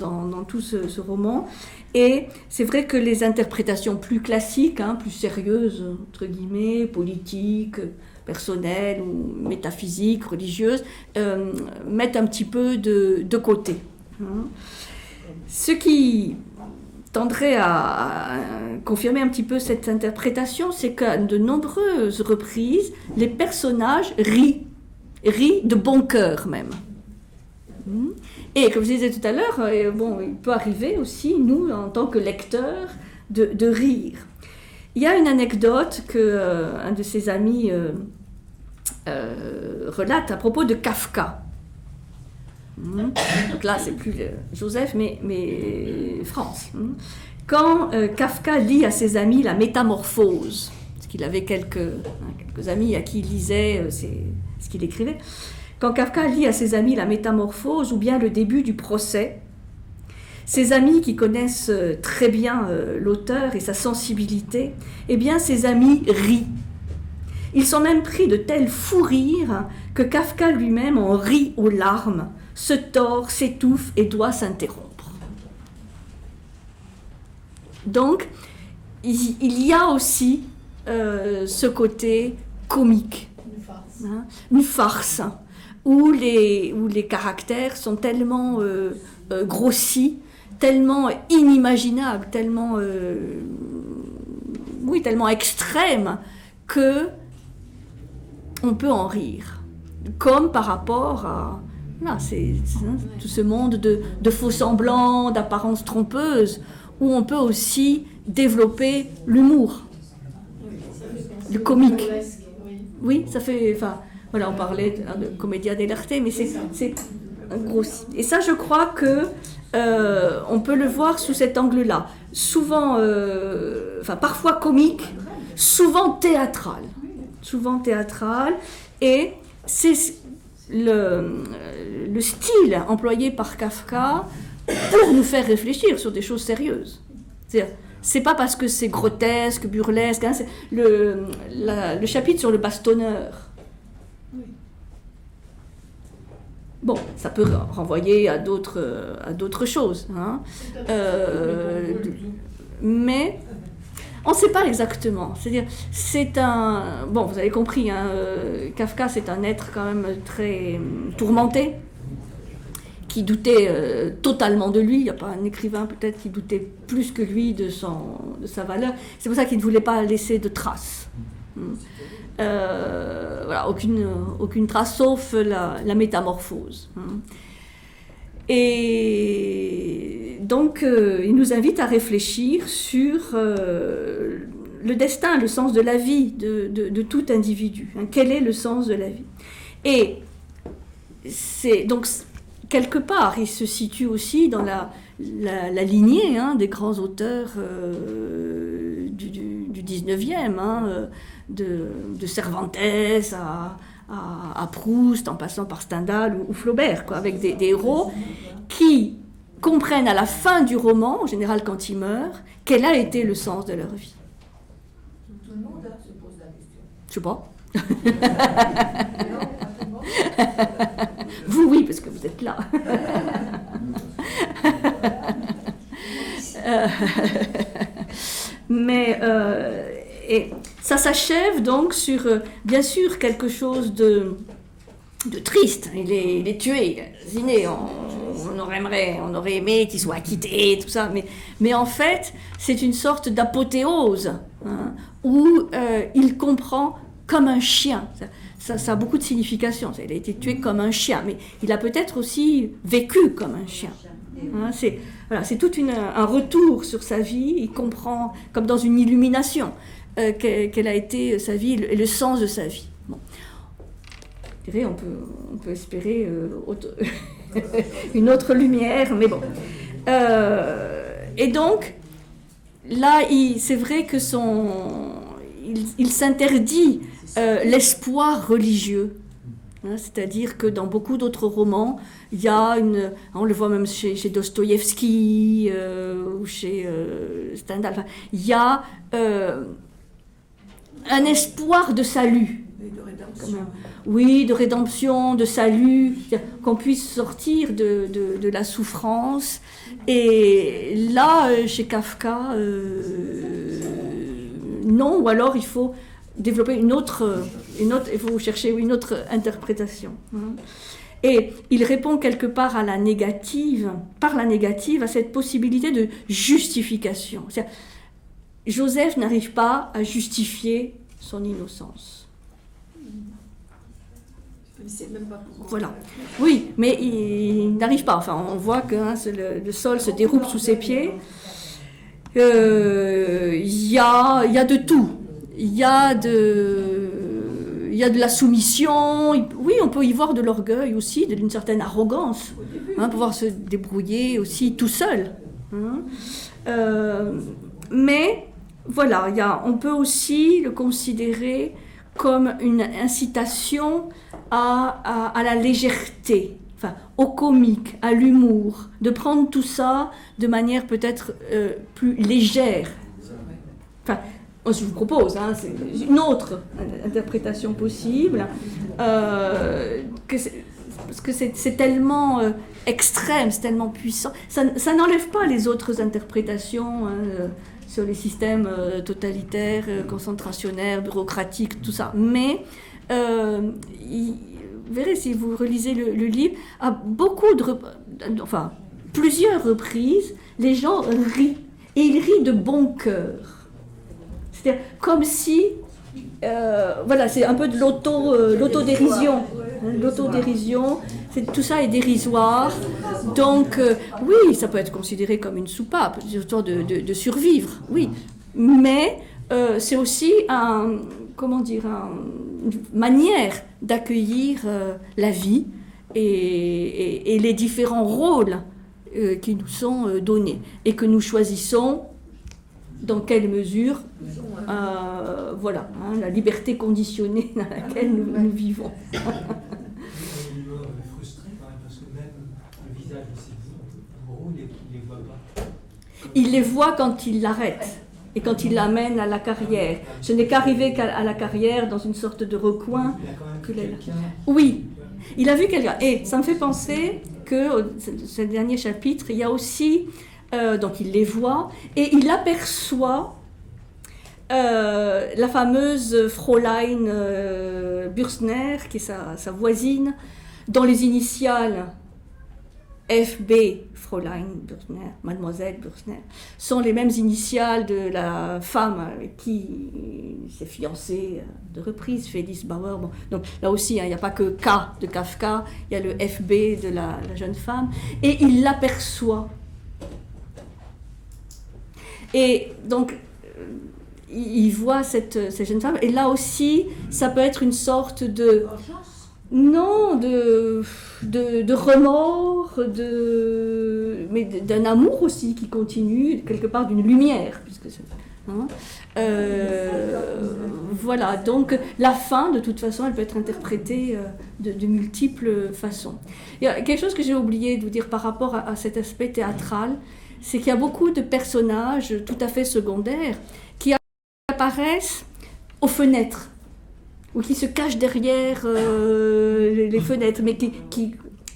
tout ce roman. Et c'est vrai que les interprétations plus classiques, hein, plus sérieuses, entre guillemets, politiques, personnelles ou métaphysiques, religieuses, mettent un petit peu de côté. Hein. Ce qui tendrait à confirmer un petit peu cette interprétation, c'est qu'à de nombreuses reprises, les personnages rient de bon cœur même. Et comme je disais tout à l'heure, il peut arriver aussi, nous, en tant que lecteurs, de rire. Il y a une anecdote qu'un de ses amis relate à propos de Kafka. Donc là, c'est plus Joseph, mais France. Quand Kafka lit à ses amis la Métamorphose, parce qu'il avait quelques amis à qui il lisait ce qu'il écrivait, quand Kafka lit à ses amis la Métamorphose ou bien le début du procès, ses amis qui connaissent très bien l'auteur et sa sensibilité, eh bien ses amis rient. Ils sont même pris de tels fous rires que Kafka lui-même en rit aux larmes, se tord, s'étouffe et doit s'interrompre. Donc, il y a aussi ce côté comique, une farce, où les caractères sont tellement grossis, tellement inimaginables, tellement extrêmes, que on peut en rire. Comme par rapport à tout ce monde de faux-semblants, d'apparences trompeuses, où on peut aussi développer l'humour, le comique. Oui, ça fait... on parlait de commedia dell'arte, mais c'est un gros... Et ça, je crois que on peut le voir sous cet angle-là. Souvent, parfois comique, souvent théâtral. Et c'est le style employé par Kafka pour nous faire réfléchir sur des choses sérieuses. C'est-à-dire, c'est pas parce que c'est grotesque, burlesque, hein, c'est le chapitre sur le bastonneur. Bon, ça peut renvoyer à d'autres choses, hein. Mais on ne sait pas exactement. C'est-à-dire, c'est un... Bon, vous avez compris, hein, Kafka, c'est un être quand même très tourmenté, qui doutait totalement de lui. Il n'y a pas un écrivain peut-être qui doutait plus que lui de sa valeur. C'est pour ça qu'il ne voulait pas laisser de traces. Voilà, aucune trace sauf la métamorphose. Et donc, il nous invite à réfléchir sur le destin, le sens de la vie de tout individu. Quel est le sens de la vie? Et c'est donc quelque part, il se situe aussi dans la lignée des grands auteurs du 19e, de Cervantes à Proust, en passant par Stendhal ou Flaubert, quoi, avec des héros qui comprennent à la fin du roman, en général quand ils meurent, quel a été le sens de leur vie. Tout le monde se pose la question. Je sais pas. Vous, oui, parce que vous êtes là. Mais et ça s'achève donc sur, bien sûr, quelque chose de triste. Il est tué, il est assassiné. On aurait aimé qu'il soit acquitté, tout ça. Mais en fait, c'est une sorte d'apothéose, où il comprend comme un chien. Ça a beaucoup de signification. Il a été tué comme un chien, mais il a peut-être aussi vécu comme un chien. C'est tout un retour sur sa vie. Il comprend, comme dans une illumination, quelle a été sa vie et le sens de sa vie. Bon. Je dirais, on peut espérer une autre lumière, mais bon. Et donc, là, c'est vrai que il s'interdit l'espoir religieux. C'est-à-dire que dans beaucoup d'autres romans, il y a on le voit même chez Dostoïevski ou chez Stendhal, il y a un espoir de salut. De rédemption. Oui, de rédemption, de salut, qu'on puisse sortir de la souffrance. Et là, chez Kafka, non, ou alors il faut développer il faut chercher une autre interprétation. Et il répond quelque part par la négative, à cette possibilité de justification. C'est-à-dire, Joseph n'arrive pas à justifier son innocence. Il ne sait même pas pourquoi. Voilà. Oui, mais il n'arrive pas. Enfin, on voit que le sol se déroule sous ses pieds. Il y a de tout. Il y a de la soumission. Oui, on peut y voir de l'orgueil aussi, d'une certaine arrogance, pouvoir se débrouiller aussi tout seul. Mais voilà, on peut aussi le considérer comme une incitation à la légèreté, au comique, à l'humour, de prendre tout ça de manière peut-être plus légère. Je vous propose, c'est une autre interprétation possible, parce que c'est tellement extrême, c'est tellement puissant. Ça n'enlève pas les autres interprétations sur les systèmes totalitaires, concentrationnaires, bureaucratiques, tout ça. Mais vous verrez, si vous relisez le livre, à plusieurs reprises, les gens rient. Et ils rient de bon cœur. C'est-à-dire comme si, c'est un peu de l'autodérision. L'autodérision, tout ça est dérisoire. Donc, oui, ça peut être considéré comme une soupape, histoire de survivre, oui. Mais c'est aussi une manière d'accueillir la vie et les différents rôles qui nous sont donnés et que nous choisissons dans quelle mesure, la liberté conditionnée dans laquelle nous vivons. Frustré quand même, parce que même le visage de ces livres, en gros, on ne les voit pas. il les voit quand il l'arrête et quand il l'amène à la carrière. Ce n'est qu'arrivé qu'à la carrière, dans une sorte de recoin. Oui, il a vu quelqu'un. Et ça me fait penser que, ce dernier chapitre, il y a aussi, donc il les voit, et il aperçoit la fameuse Fräulein Bürstner, qui est sa voisine, dont les initiales FB, Fräulein Bürstner, Mademoiselle Bürstner, sont les mêmes initiales de la femme avec qui il s'est fiancé de reprise, Félix Bauer. Bon, donc là aussi, il n'y a pas que K de Kafka, il y a le FB de la jeune femme, et il l'aperçoit. Et donc, il voit cette jeune femme, et là aussi, ça peut être une sorte de... Non, de remords, mais d'un amour aussi qui continue, quelque part d'une lumière. Puisque voilà, donc la fin, de toute façon, elle peut être interprétée de multiples façons. Il y a quelque chose que j'ai oublié de vous dire par rapport à cet aspect théâtral, c'est qu'il y a beaucoup de personnages tout à fait secondaires qui apparaissent aux fenêtres, ou qui se cachent derrière les fenêtres, mais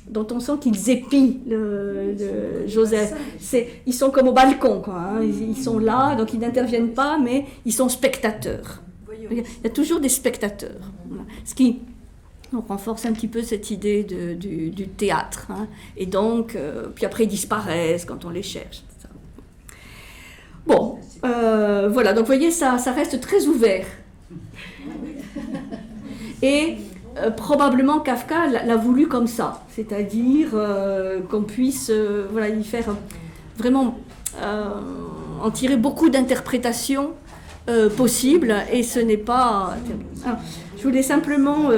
dont on sent qu'ils épient Joseph. Ils sont comme au balcon, quoi, hein. Ils sont là, donc ils n'interviennent pas, mais ils sont spectateurs. Il y a toujours des spectateurs. Voilà. Ce qui renforce un petit peu cette idée du théâtre. Hein. Et donc, puis après ils disparaissent quand on les cherche, etc. Bon, voilà, donc vous voyez, ça reste très ouvert. Et probablement Kafka l'a voulu comme ça, c'est-à-dire qu'on puisse y faire vraiment en tirer beaucoup d'interprétations possibles, et ce n'est pas... Alors, je voulais simplement...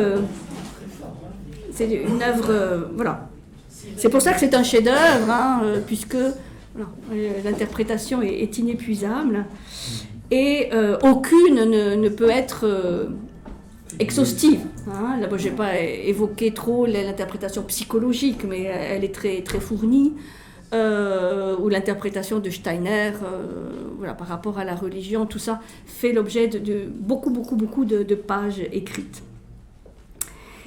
c'est une œuvre... voilà. C'est pour ça que c'est un chef-d'œuvre, hein, puisque l'interprétation est inépuisable, et aucune ne peut être... exhaustive. Hein. Là, je n'ai pas évoqué trop l'interprétation psychologique, mais elle est très, très fournie. Ou l'interprétation de Steiner, par rapport à la religion, tout ça fait l'objet de beaucoup de pages écrites.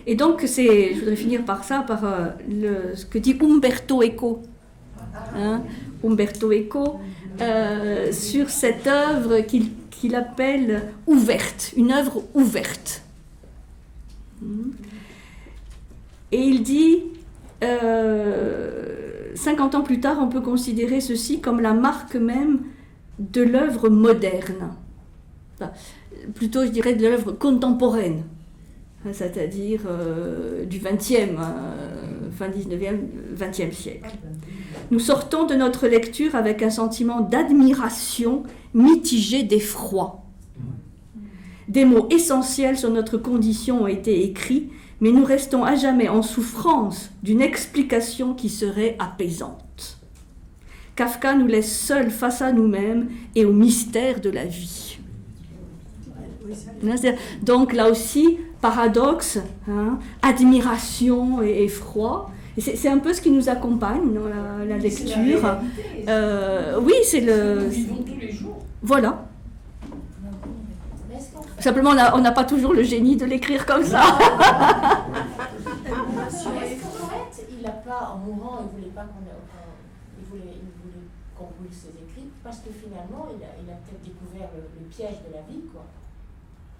Et donc, je voudrais finir par ça, par ce que dit Umberto Eco. Hein, Umberto Eco, sur cette œuvre qu'il appelle ouverte, une œuvre ouverte. Et il dit, 50 ans plus tard, on peut considérer ceci comme la marque même de l'œuvre moderne. Enfin, plutôt, je dirais, de l'œuvre contemporaine, c'est-à-dire du XXe, fin 19e, XXe siècle. Nous sortons de notre lecture avec un sentiment d'admiration mitigé d'effroi. Des mots essentiels sur notre condition ont été écrits, mais nous restons à jamais en souffrance d'une explication qui serait apaisante. Kafka nous laisse seuls face à nous-mêmes et au mystère de la vie. Donc là aussi, paradoxe, hein, admiration et effroi. Et c'est un peu ce qui nous accompagne dans la lecture. Oui, c'est le... Voilà. Simplement, on n'a pas toujours le génie de l'écrire comme ça. Est-ce qu'en fait, il n'a pas, en mourant, il voulait qu'on brûle ses écrits, parce que finalement, il a peut-être découvert le piège de la vie, quoi.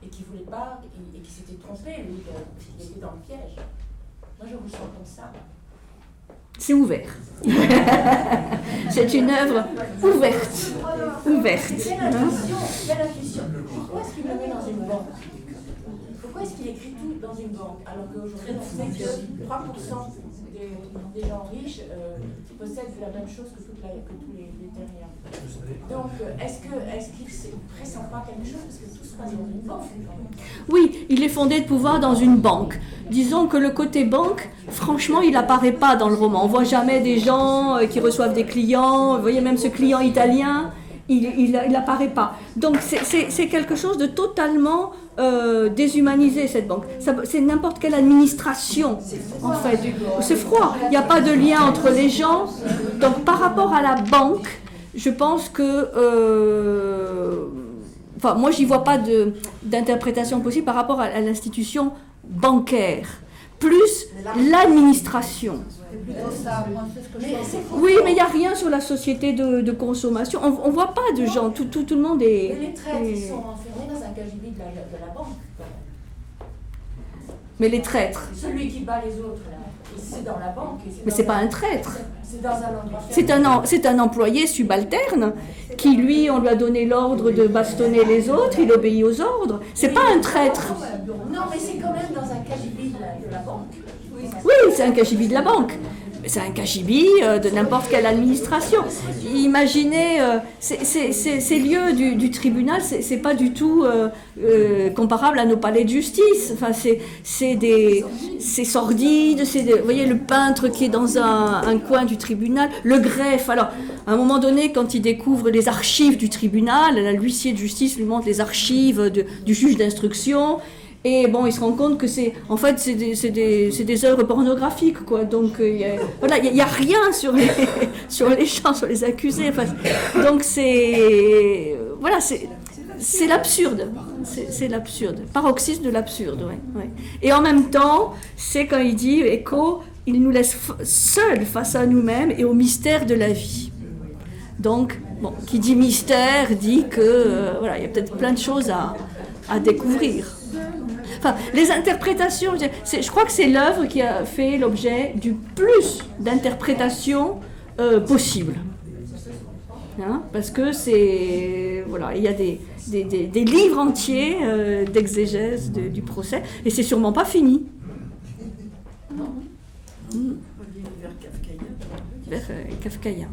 Et qu'il voulait pas, et qu'il s'était trompé, lui, qu'il était dans le piège. Moi, je ressens comme ça. C'est ouvert. C'est une œuvre ouverte. Quelle intuition. Pourquoi est-ce qu'il le met dans une banque? Pourquoi est-ce qu'il écrit tout dans une banque? Alors qu'aujourd'hui, on sait que 3% des gens riches possèdent la même chose que tous les terriens. Donc, est-ce qu'il ne pressent pas quelque chose? Parce que tout se passe dans une banque. Oui, il est fondé de pouvoir dans une banque. Disons que le côté banque, franchement, il n'apparaît pas dans le roman. On ne voit jamais des gens qui reçoivent des clients. Vous voyez, même ce client italien, il n'apparaît pas. Donc, c'est quelque chose de totalement déshumanisé, cette banque. C'est n'importe quelle administration, en fait. C'est froid. Il n'y a pas de lien entre les gens. Donc, par rapport à la banque, je pense que... Enfin, moi, j'y vois pas d'interprétation possible par rapport à l'institution bancaire, plus l'administration. Oui, mais il n'y a rien sur la société de consommation. On ne voit pas de gens, tout le monde est... Mais les traîtres, ils sont enfermés dans un cagibi de la banque. Mais les traîtres... Celui qui bat les autres, là, c'est dans la banque. Mais c'est pas un traître. C'est dans un endroit. C'est un employé subalterne qui, lui, on lui a donné l'ordre de bastonner les autres, il obéit aux ordres. C'est pas un traître. Non, mais c'est quand même dans un cagibi de la banque. Oui, c'est un cagibi de la banque. C'est un cagibi de n'importe quelle administration. Imaginez, ces lieux du tribunal, c'est pas du tout comparable à nos palais de justice. Enfin, c'est sordide. Vous voyez le peintre qui est dans un coin du tribunal, le greffe. Alors, à un moment donné, quand il découvre les archives du tribunal, l'huissier de justice lui montre les archives du juge d'instruction. Et bon, il se rend compte que c'est des œuvres pornographiques, quoi. Donc, voilà, il n'y a rien sur les gens, sur les accusés. Enfin, donc, voilà, c'est l'absurde. C'est l'absurde. Paroxysme de l'absurde, ouais. Et en même temps, c'est quand il dit, Eco, il nous laisse seuls face à nous-mêmes et au mystère de la vie. Donc, bon, qui dit mystère dit que, voilà, il y a peut-être plein de choses à découvrir. Enfin, les interprétations, je crois que c'est l'œuvre qui a fait l'objet du plus d'interprétations possibles. Hein, parce que voilà, il y a des livres entiers d'exégèse du procès, et c'est sûrement pas fini. Vers kafkaïen.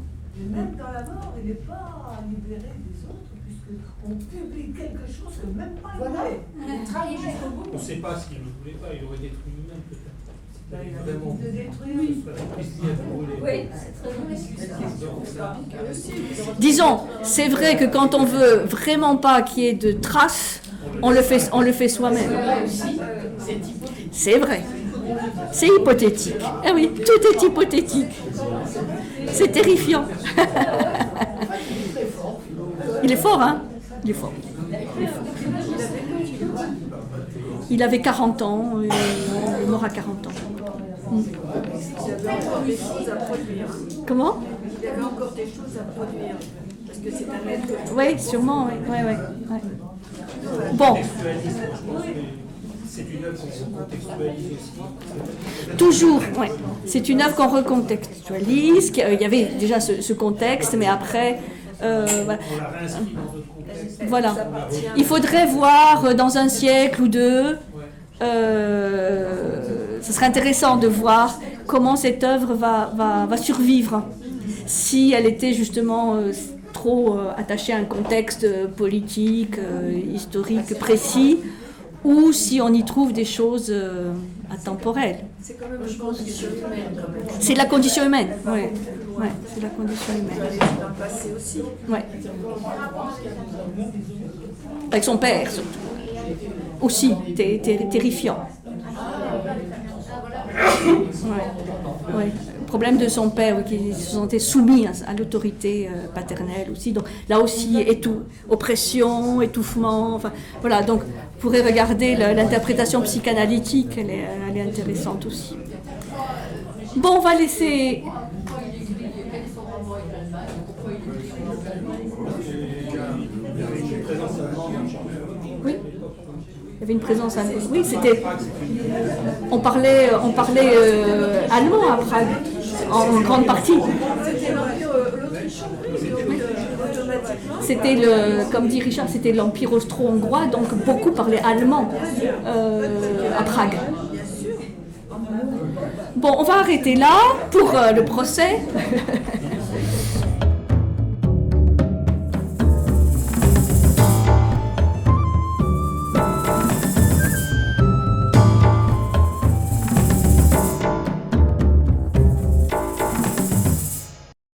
Même dans la mort, il n'est pas libéré des autres, puisqu'on publie quelque chose que même pas il voulait. Il travaillait jusqu'au bout. On ne sait pas s'il ne voulait pas, il aurait détruit lui-même peut-être. Il a envie de détruire. Oui, c'est très vrai. Disons, c'est vrai que quand on veut vraiment pas qu'il y ait de traces, on le fait soi-même. C'est vrai. C'est hypothétique. Eh oui, tout est hypothétique. C'est terrifiant. Il est fort, hein? Il est fort. Il avait 40 ans, il est mort à 40 ans. Il avait encore des choses à produire. Comment? Il avait encore des choses à produire. Parce que c'est un être. Oui, sûrement, oui. Bon. C'est une œuvre qu'on recontextualise aussi. Toujours, oui. C'est une œuvre qu'on recontextualise. Il y avait déjà ce contexte, mais après... voilà. On l'a réinscrit dans d'autres contextes. Voilà. Il faudrait voir dans un siècle ou deux, ce serait intéressant de voir comment cette œuvre va survivre. Si elle était justement trop attachée à un contexte politique, historique précis, ou si on y trouve des choses intemporelles. C'est quand même une condition humaine. Quand même. C'est la condition humaine, oui. Ouais, c'est la condition humaine. Dans le passé aussi. Ouais. Avec son père, surtout. Aussi, terrifiant. Ouais. Le problème de son père, qui se sentait soumis à l'autorité paternelle aussi. Donc là aussi, oppression, étouffement. Enfin, voilà, donc vous pourrez regarder l'interprétation psychanalytique, elle est intéressante aussi. Bon, on va laisser... Oui. Il y avait une présence allemande. Oui, c'était. On parlait allemand à Prague, en grande partie. C'était l'Empire autrichien, automatiquement. C'était comme dit Richard, c'était l'Empire austro-hongrois, donc beaucoup parlaient allemand à Prague. Bon, on va arrêter là pour le procès.